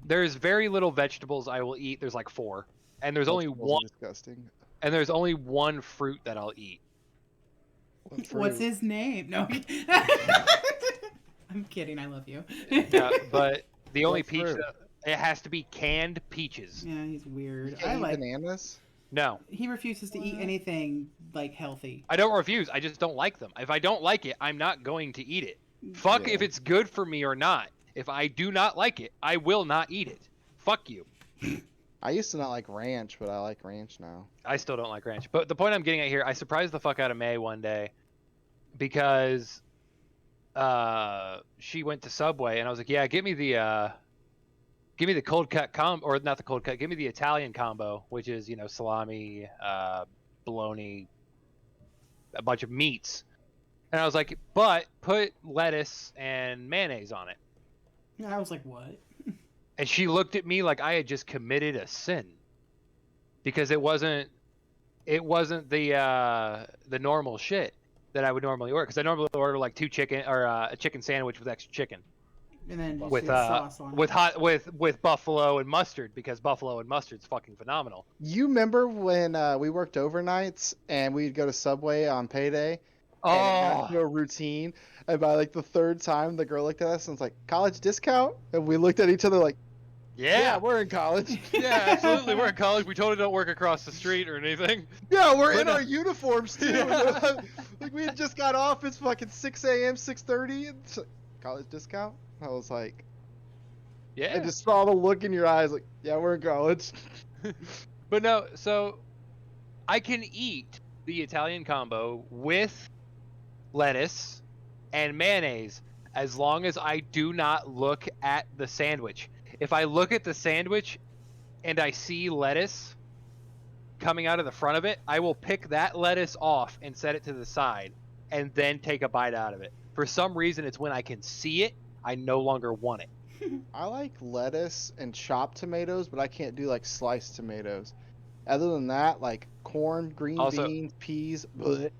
There's very little vegetables I will eat. There's like 4, and there's only Vegetables are one, disgusting. and there's only one fruit that I'll eat. What What's fruit? his name? No. I'm kidding. I love you. Yeah, but the only What peach fruit? that it has to be canned peaches. Yeah, he's You weird. can't I eat like. bananas? No, He refuses to eat anything like healthy. I don't refuse. I just don't like them. If I don't like it, I'm not going to eat it. Fuck Yeah. if it's good for me or not. If I do not like it, I will not eat it. Fuck you. I used to not like ranch, but I like ranch now. I still don't like ranch. But the point I'm getting at here, I surprised the fuck out of May one day because she went to Subway and I was like, yeah, give me the cold cut or not the cold cut, give me the Italian combo, which is, you know, salami, bologna, a bunch of meats. And I was like, but put lettuce and mayonnaise on it. I was like, what? And she looked at me like I had just committed a sin because it wasn't the normal shit that I would normally order, because I normally order like 2 chicken or a chicken sandwich with extra chicken And then just with get sauce on with it. hot with buffalo and mustard, because buffalo and mustard's fucking phenomenal. You remember when we worked overnights and we'd go to Subway on payday? And it got into a routine. And by like the 3rd time, the girl looked at us and was like, "College discount?" And we looked at each other like, "Yeah, we're in college." Yeah, absolutely. We're in college. We totally don't work across the street or anything. Yeah, we're in But, our uniforms too. Yeah. Like we had just got off. It's fucking 6 a.m., 6:30. It's like, college discount? I was like, Yeah. I just saw the look in your eyes. Like, yeah, we're in college. But no, so I can eat the Italian combo with lettuce and mayonnaise as long as I do not look at the sandwich. If I look at the sandwich and I see lettuce coming out of the front of it, I will pick that lettuce off and set it to the side and then take a bite out of it. For some reason, it's when I can see it, I no longer want it. I like lettuce and chopped tomatoes, but I can't do like sliced tomatoes. Other than that, like corn, green Also- beans, peas. Bleh.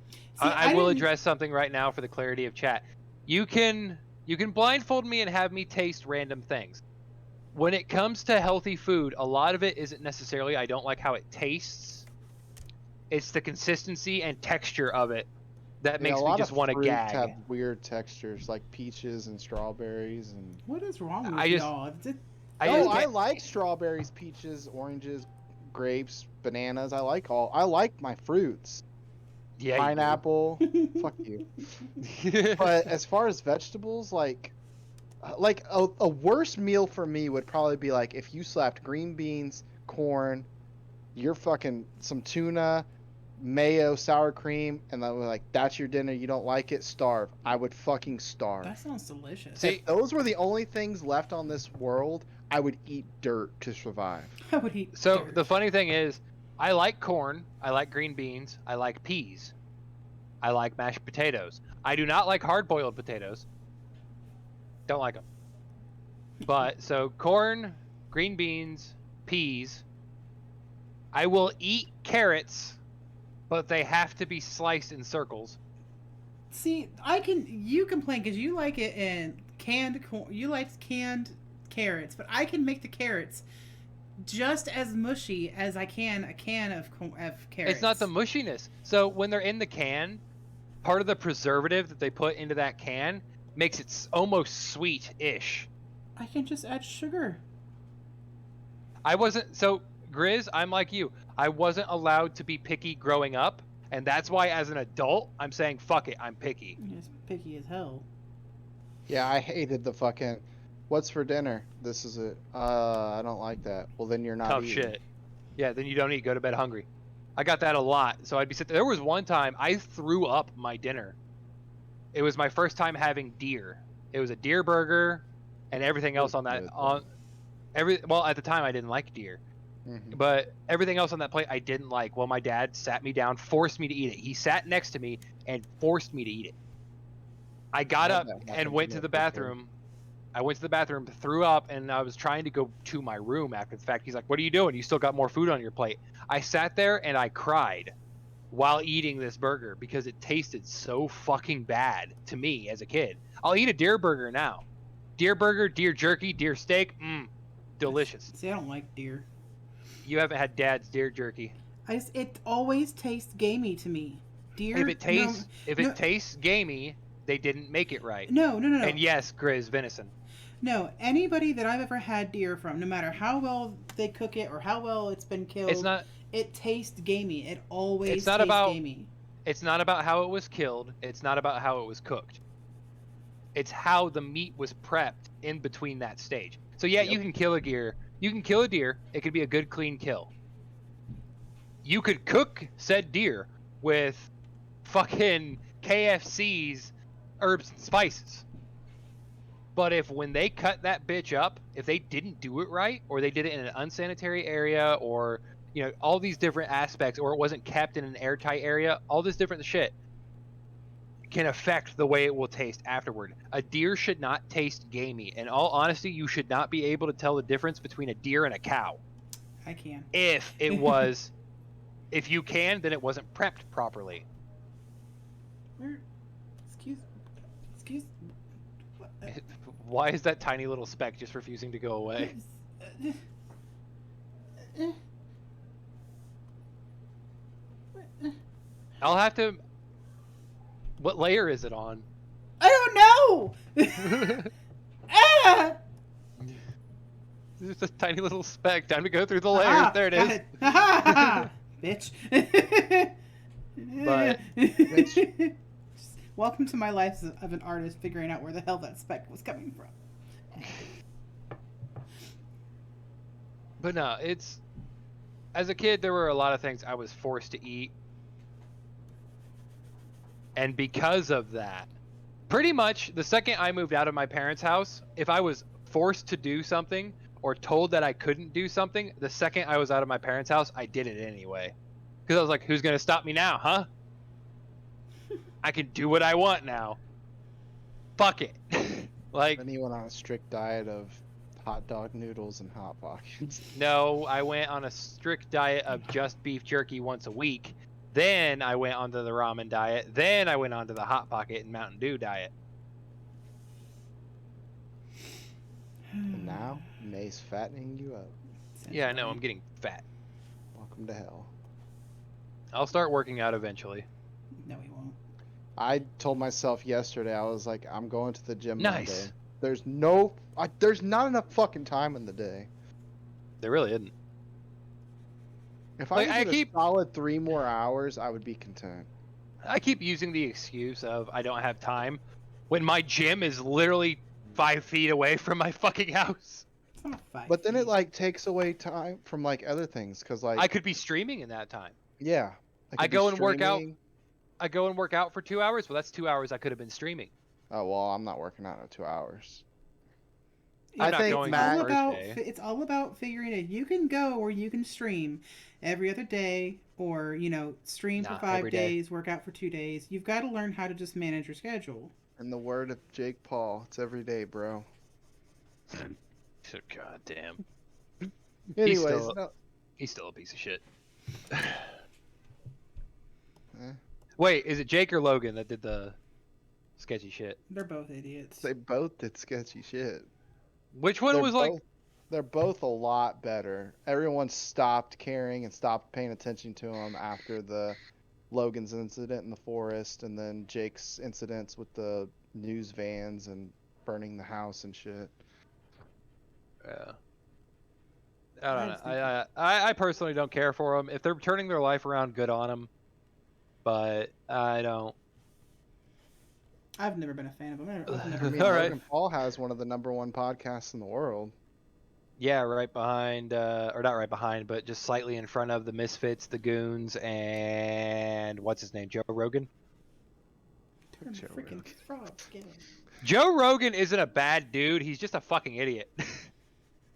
See, I will didn't- address something right now for the clarity of chat. You can blindfold me and have me taste random things. When it comes to healthy food, a lot of it isn't necessarily I don't like how it tastes. It's the consistency and texture of it that Yeah, makes a me lot just of want to fruits gag. have weird textures, like peaches and strawberries and. What is wrong with I just- y'all? I Oh, just I can't- like strawberries, peaches, oranges, grapes, bananas. I like my fruits. yeah, you do. Pineapple. Fuck you. But as far as vegetables, like a worse meal for me would probably be like if you slapped green beans, corn, you're fucking some tuna, mayo, sour cream, and then like that's your dinner. You don't like it, starve. I would fucking starve. That sounds delicious. See- If those were the only things left on this world, I would eat dirt to survive. I would eat So dirt. the funny thing is, I like corn, I like green beans, I like peas, I like mashed potatoes. I do not like hard-boiled potatoes. Don't like them. But so corn, green beans, peas. I will eat carrots, but they have to be sliced in circles. See, you complain because you like it in canned corn. You like canned carrots, but I can make the carrots just as mushy as I can a can of carrots. It's not the mushiness. So when they're in the can, part of the preservative that they put into that can makes it almost sweet-ish. I can just add sugar. I wasn't so Grizz, I'm like you. I wasn't allowed to be picky growing up, and that's why as an adult I'm saying fuck it, I'm picky. It's picky as hell. Yeah, I hated the fucking. What's for dinner? This is it. I don't like that. Well, then you're not Tough eating. shit. Yeah, then you don't eat, go to bed hungry. I got that a lot. So I'd be sitting there was one time I threw up my dinner. It was my first time having deer. It was a deer burger and everything else on that well, at the time I didn't like deer. Mhm. But everything else on that plate I didn't like. Well, my dad sat me down, forced me to eat it. He sat next to me and forced me to eat it. I got up That happened and went me to the before. bathroom. I went to the bathroom, threw up, and I was trying to go to my room after the fact. He's like, "What are you doing? You still got more food on your plate." I sat there and I cried while eating this burger because it tasted so fucking bad to me as a kid. I'll eat a deer burger now. Deer burger, deer jerky, deer steak, delicious. See, I don't like deer. You haven't had Dad's deer jerky. It always tastes gamey to me. Deer. If it tastes, no. it tastes gamey, they didn't make it right. No. And yes, Grizz, venison. No, anybody that I've ever had deer from, no matter how well they cook it or how well it's been killed, It's not. it tastes gamey. It always It's not tastes about- gamey. It's not about how it was killed. It's not about how it was cooked. It's how the meat was prepped in between that stage. So yeah, Yep. you can kill a deer. You can kill a deer. It could be a good, clean kill. You could cook said deer with fucking KFC's herbs and spices. But if when they cut that bitch up, if they didn't do it right, or they did it in an unsanitary area, or all these different aspects, or it wasn't kept in an airtight area, all this different shit can affect the way it will taste afterward. A deer should not taste gamey. In all honesty, you should not be able to tell the difference between a deer and a cow. I can. If it was, if you can, then it wasn't prepped properly. Excuse. What? Why is that tiny little speck just refusing to go away? I'll have to. What layer is it on? I don't know. Ah! It's just a tiny little speck. Time to go through the layers. Ah, There it got is. Bitch. But- Welcome to my life of an artist figuring out where the hell that speck was coming from. But no, it's as a kid there were a lot of things I was forced to eat. And because of that, pretty much the second I moved out of my parents' house, if I was forced to do something or told that I couldn't do something, the second I was out of my parents' house, I did it anyway. Because I was like, who's going to stop me now, huh? I can do what I want now. Fuck it. Like, Then he went on a strict diet of hot dog noodles and hot pockets. no, I went on a strict diet of just beef jerky once a week. Then I went onto the ramen diet. Then I went onto the Hot Pocket and Mountain Dew diet. And now, May's fattening you up. Yeah, I know, I'm getting fat. Welcome to hell. I'll start working out eventually. No, he won't. I told myself yesterday, I was like, I'm going to the gym Nice. Monday. There's not enough fucking time in the day. There really isn't. If Like, I I could keep- a solid 3 more hours, I would be content. I keep using the excuse of I don't have time when my gym is literally 5 feet away from my fucking house. It's not 5 But then it feet. like takes away time from like other things, cause like I could be streaming in that time. yeah, could I be go and work out. streaming. I go and work out for 2 hours. Well, that's 2 hours I could have been streaming. Oh well, I'm not working out in 2 hours. I'm I not think going Matt- on all about Thursday. it's all about figuring it. You can go or you can stream every other day, or stream for Nah, 5 every day. days, work out for 2 days. You've got to learn how to just manage your schedule. In the word of Jake Paul, it's every day, bro. God damn. Anyways, still- no, He's still a piece of shit. eh, Wait, is it Jake or Logan that did the sketchy shit? They're both idiots. they both did sketchy shit. Which one They're was like? both- they're both a lot better. Everyone stopped caring and stopped paying attention to them after the Logan's incident in the forest, and then Jake's incidents with the news vans and burning the house and shit. Yeah. I don't just know. think- I personally don't care for them. If they're turning their life around, good on them. But I don't. I've never been a fan of them. I've I never mean, All right. Logan Paul has one of the #1 podcasts in the world. Yeah, right behind, or not right behind, but just slightly in front of the Misfits, the Goons, and what's his name, Joe Rogan. Turn Joe freaking Rogan. frog. Get him. Joe Rogan isn't a bad dude. He's just a fucking idiot.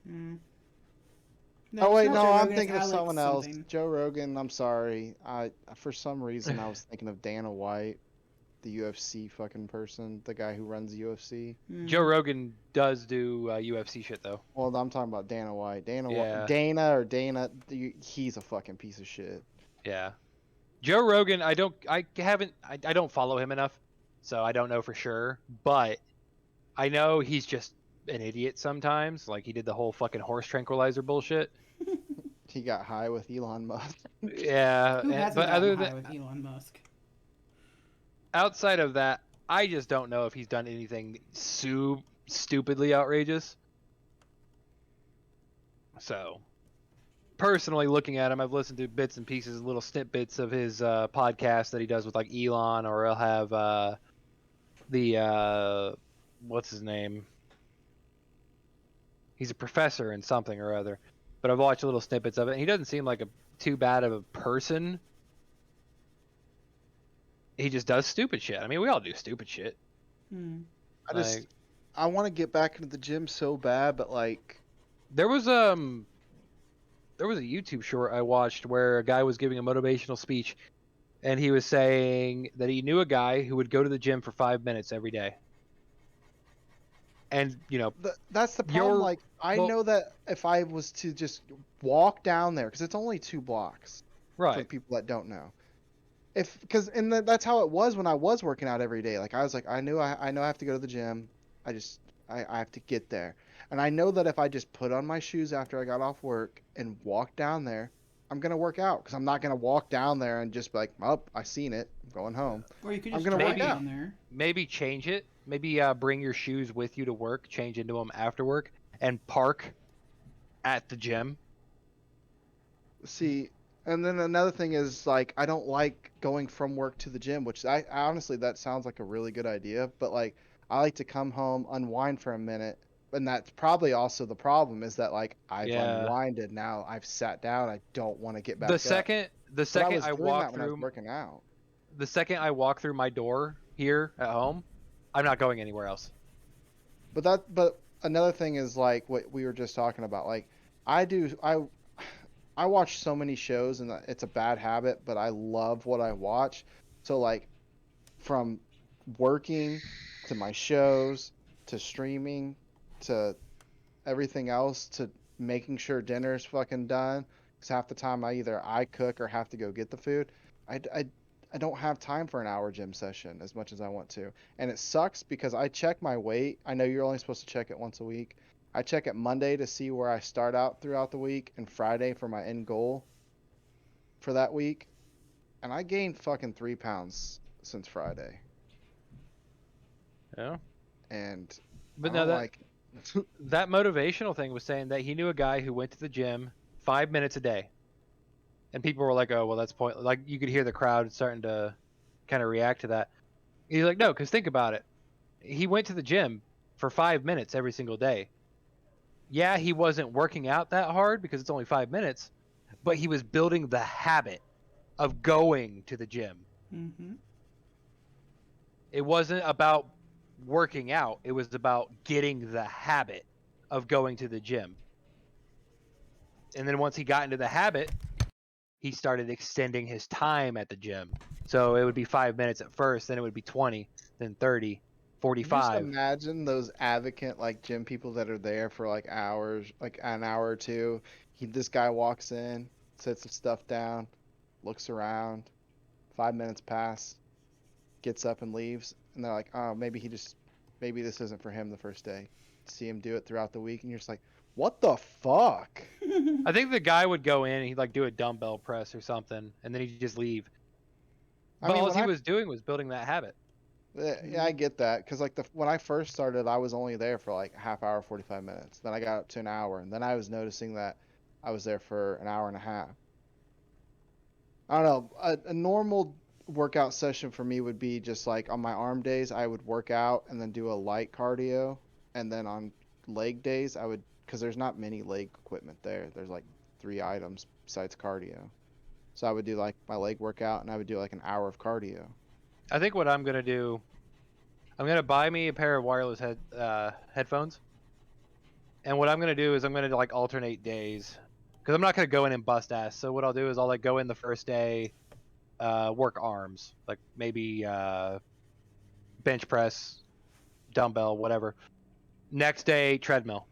Mm. Oh wait, it's not no, Joe I'm Rogan, it's thinking of Alex someone else. something. Joe Rogan. I'm sorry. For some reason I was thinking of Dana White, the UFC fucking person, the guy who runs the UFC. Mm. Joe Rogan does do UFC shit though. Well, I'm talking about Dana White. Yeah. Dana, he's a fucking piece of shit. Yeah. Joe Rogan, I don't follow him enough, so I don't know for sure. But I know he's just an idiot sometimes. Like he did the whole fucking horse tranquilizer bullshit. He got high with Elon Musk. Yeah, Who hasn't but gotten other high than with Elon Musk? outside of that, I just don't know if he's done anything stupidly outrageous. So, personally looking at him, I've listened to bits and pieces, little snippets of his podcast that he does with like Elon, or he'll have what's his name? He's a professor in something or other. But I've watched little snippets of it, and he doesn't seem like too bad of a person. He just does stupid shit. I mean, we all do stupid shit. Hmm. I want to get back into the gym so bad, but like, There was a YouTube short I watched where a guy was giving a motivational speech, and he was saying that he knew a guy who would go to the gym for 5 minutes every day. And that's the problem. Like, well- know that if I was to just walk down there, because it's only 2 blocks. For right, people that don't know, that's how it was when I was working out every day. Like I was like, I know I have to go to the gym. I have to get there, and I know that if I just put on my shoes after I got off work and walk down there, I'm gonna work out, because I'm not gonna walk down there and just be like, oh, I seen it, I'm going home. Or you could I'm just gonna drive work down there. maybe change it. Maybe bring your shoes with you to work, change into them after work, and park at the gym. See, and then another thing is, like, I don't like going from work to the gym, which I honestly, that sounds like a really good idea, but like, I like to come home, unwind for a minute, and that's probably also the problem, is that like I've Yeah. unwinded, now I've sat down, I don't want to get back The up. second But I was doing walk that when I was through working out. the second I walk through my door here at home, I'm not going anywhere else. But another thing is, like what we were just talking about, like I watch so many shows, and it's a bad habit, but I love what I watch. So like, from working to my shows to streaming to everything else to making sure dinner's fucking done, because half the time I cook or have to go get the food. I don't have time for an hour gym session as much as I want to. And it sucks because I check my weight. I know you're only supposed to check it once a week. I check it Monday to see where I start out throughout the week, and Friday for my end goal for that week. And I gained fucking 3 pounds since Friday. Yeah. And But I no, don't that like that motivational thing was saying that he knew a guy who went to the gym 5 minutes a day. And people were like, "Oh, well, that's point." Like you could hear the crowd starting to kind of react to that. He's like, "No, because think about it. He went to the gym for 5 minutes every single day. Yeah, he wasn't working out that hard because it's only 5 minutes, but he was building the habit of going to the gym. Mm-hmm. It wasn't about working out. It was about getting the habit of going to the gym. And then once he got into the habit, he started extending his time at the gym. So it would be 5 minutes at first, then it would be 20, then 30, Can you just 45. imagine those advocate like gym people that are there for like hours, like an hour or two. This guy walks in, sets some stuff down, looks around. 5 minutes pass, gets up and leaves, and they're like, oh, maybe this isn't for him the first day. See him do it throughout the week, and you're just like, what the fuck? I think the guy would go in and he'd like do a dumbbell press or something, and then he'd just leave. I But mean, all when he was doing was building that habit. yeah, I get that, because like when I first started, I was only there for like a half hour, 45 minutes. Then I got up to an hour, and then I was noticing that I was there for an hour and a half. I don't know. A normal workout session for me would be just like on my arm days, I would work out and then do a light cardio. And then on leg days, I would, because there's not many leg equipment there. There's like 3 items besides cardio. So I would do like my leg workout and I would do like an hour of cardio. I think what I'm gonna do, I'm gonna buy me a pair of wireless headphones, and what I'm gonna do is I'm gonna like alternate days, because I'm not gonna go in and bust ass. So what I'll do is I'll like go in the first day, work arms, like maybe bench press, dumbbell, whatever. Next day treadmill.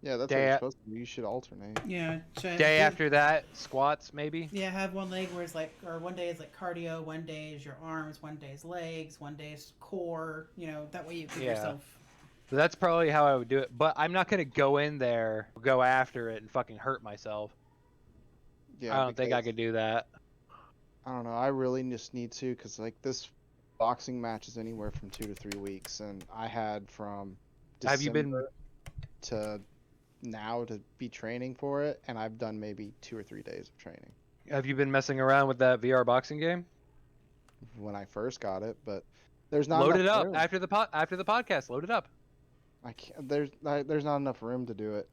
Yeah, that's what Day you're a- supposed to do. You should alternate. Yeah. Day after that squats maybe. Yeah, have one leg where it's like, or one day is like cardio, one day is your arms, one day is legs, one day is core. You know, that way you give Yeah. yourself. So that's probably how I would do it. But I'm not gonna go in there, go after it, and fucking hurt myself. Yeah, I don't think I because- could do that. I don't know. I really just need to, because like this boxing match is anywhere from 2 to 3 weeks, and I had from Have you been? December to now to be training for it, and I've done maybe 2 or 3 days of training Have you been messing around with that VR boxing game? when I first got it, but there's not Load enough it up room. after the podcast. Load it up. I can't. There's not enough room to do it.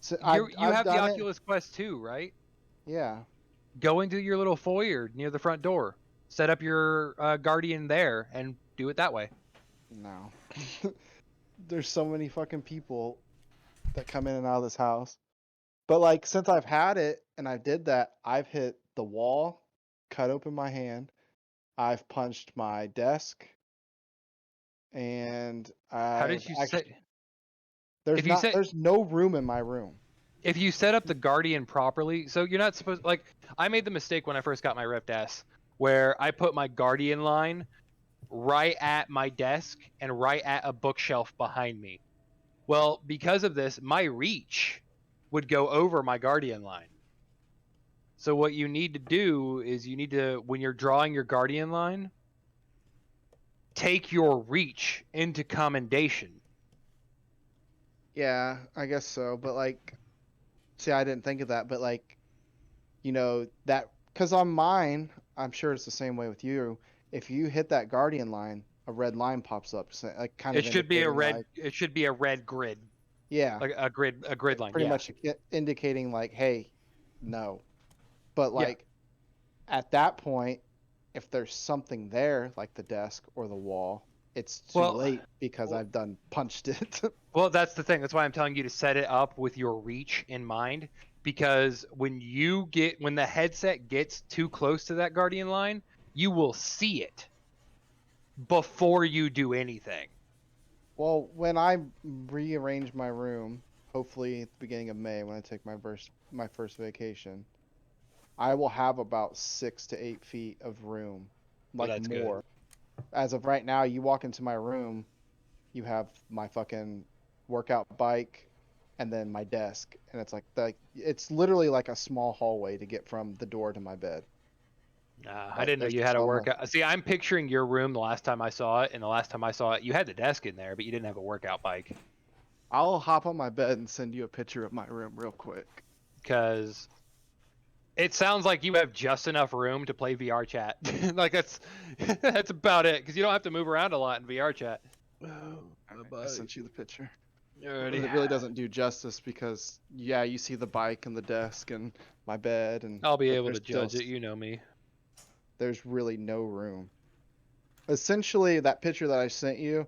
So You I've have the done it. Oculus Quest 2, right? Yeah. Go into your little foyer near the front door. Set up your Guardian there and do it that way. No. There's so many fucking people that come in and out of this house. But like since I've had it and I did that, I've hit the wall, cut open my hand, I've punched my desk, and How did you say? if you say- there's no room in my room. If you set up the Guardian properly, so you're not supposed like I made the mistake when I first got my Rift S, where I put my Guardian line right at my desk and right at a bookshelf behind me. Well, because of this, my reach would go over my Guardian line. So what you need to do is you need to, when you're drawing your Guardian line, take your reach into commendation. Yeah, I guess so. But like, see, I didn't think of that. But like, you know, that because on mine, I'm sure it's the same way with you. If you hit that Guardian line, a red line pops up. So, like kind of. It should be a indicating, red. like- It should be a red grid, yeah. like a grid line. Pretty Yeah. much indicating like, hey, no. But Yeah. like, at that point, if there's something there, like the desk or the wall, it's too Well, late because I've done punched it. Well, that's the thing. That's why I'm telling you to set it up with your reach in mind, because when the headset gets too close to that Guardian line, you will see it before you do anything. Well, when I rearrange my room, hopefully at the beginning of May when I take my first vacation, I will have about 6 to 8 feet of room, Well, like that's good. more. As of right now, you walk into my room, you have my fucking workout bike, and then my desk, and it's literally like a small hallway to get from the door to my bed. I didn't know There's you had a so much. workout. See, I'm picturing your room the last time I saw it, and the last time I saw it, you had the desk in there, but you didn't have a workout bike. I'll hop on my bed and send you a picture of my room real quick. Because it sounds like you have just enough room to play VR chat. Like that's about it. Because you don't have to move around a lot in VR chat. I sent you the picture. Alrighty. It really doesn't do justice because yeah, you see the bike and the desk and my bed and I'll be but able to there's still judge it. You know me. there's really no room. Essentially, that picture that I sent you,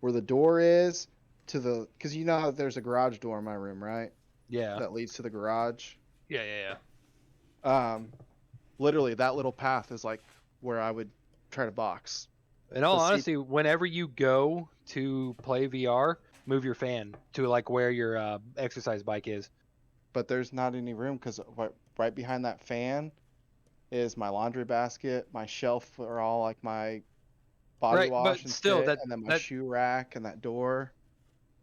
where the door is to the, because you know how there's a garage door in my room, right? Yeah. That leads to the garage. Yeah. Literally that little path is like where I would try to box. In all But see- honesty, whenever you go to play VR, move your fan to like where your exercise bike is. But there's not any room because right behind that fan is my laundry basket, my shelf for all like my body Right, wash but and still, shit, that- and then my that- shoe rack and that door.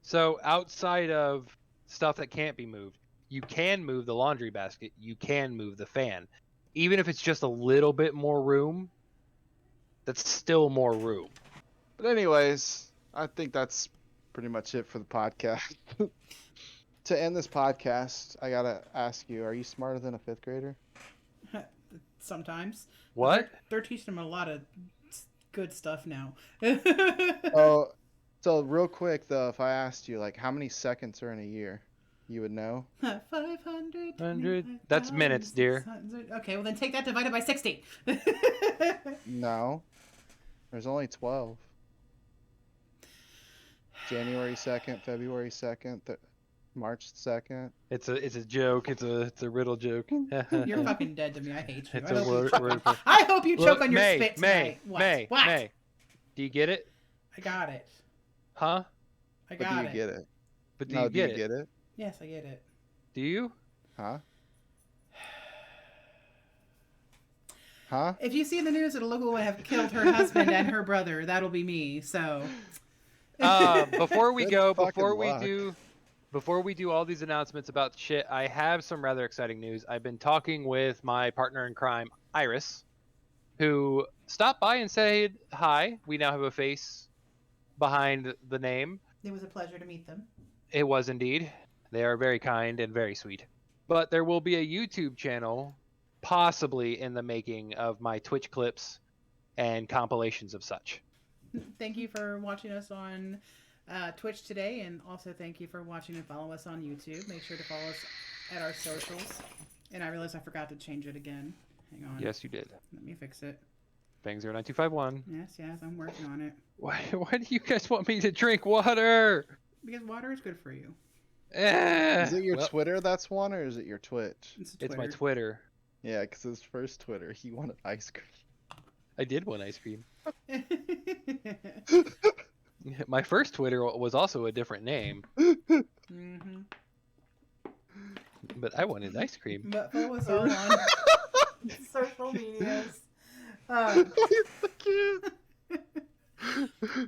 So outside of stuff that can't be moved, you can move the laundry basket. You can move the fan, even if it's just a little bit more room. That's still more room. But anyways, I think that's pretty much it for the podcast. To end this podcast, I gotta ask you: are you smarter than a fifth grader? Sometimes. What? They're teaching them a lot of good stuff now. Oh, so real quick though, if I asked you like how many seconds are in a year, you would know. 500. That's minutes, dear. Okay, well then take that divided by 60. No, there's only 12. January 2nd, February 2nd, March 2nd. It's a joke. It's a riddle joke. You're fucking dead to me. I hate you. It's a word. I hope you choke Look, on your May, spit May, tonight. What? May, What? May. Do you get it? I got it. Huh? I But got do you it. get it? But do No, you do get you it? get it? Yes, I get it. Do you? Huh? Huh? If you see in the news that a local woman have killed her husband and her brother, that'll be me. So. Before we Good go, fucking before we do all these announcements about shit, I have some rather exciting news. I've been talking with my partner in crime, Iris, who stopped by and said hi. We now have a face behind the name. It was a pleasure to meet them. It was indeed. They are very kind and very sweet. But there will be a YouTube channel, possibly in the making of my Twitch clips and compilations of such. Thank you for watching us on Twitch today, and also thank you for watching and follow us on YouTube. Make sure to follow us at our socials. And I realized I forgot to change it again. Hang on. Yes, you did. Let me fix it. Fang09251. Yes, I'm working on it. Why do you guys want me to drink water? Because water is good for you. Is it your Twitter that's one, or is it your Twitch? It's my Twitter. Yeah, because his first Twitter, he wanted ice cream. I did want ice cream. My first Twitter was also a different name, Mm-hmm. but I wanted ice cream. But follow us all on social medias.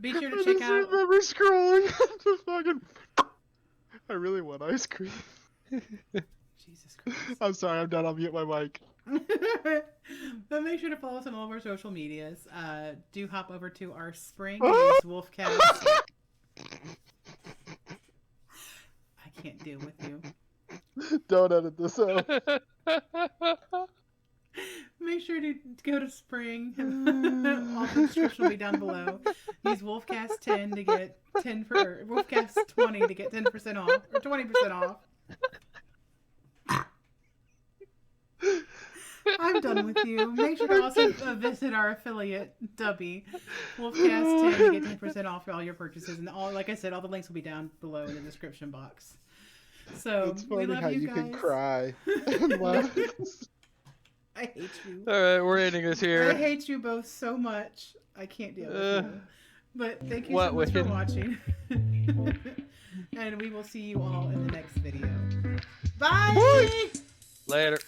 Be sure to check out. remember scrolling. Just fucking. I really want ice cream. Jesus Christ. I'm sorry, I'm done. I'll mute my mic. But make sure to follow us on all of our social medias. Do hop over to our spring. Use Wolfcast. I can't deal with you. Don't edit this out. Make sure to go to spring. All the description will be down below. Use Wolfcast 10 to get 10 for Wolfcast 20 to get 10% off or 20% off. I'm done with you. Make sure to also visit our affiliate, Dubby, Wolfcast 10 to get 10% off for all your purchases. And all, like I said, all the links will be down below in the description box. So It's we funny love how you you guys. can cry and laugh. I hate you. All right, we're ending this I here. hate you both so much. I can't deal with you. But thank you so What, much for Wicked? watching. And we will see you all in the next video. Bye! Later.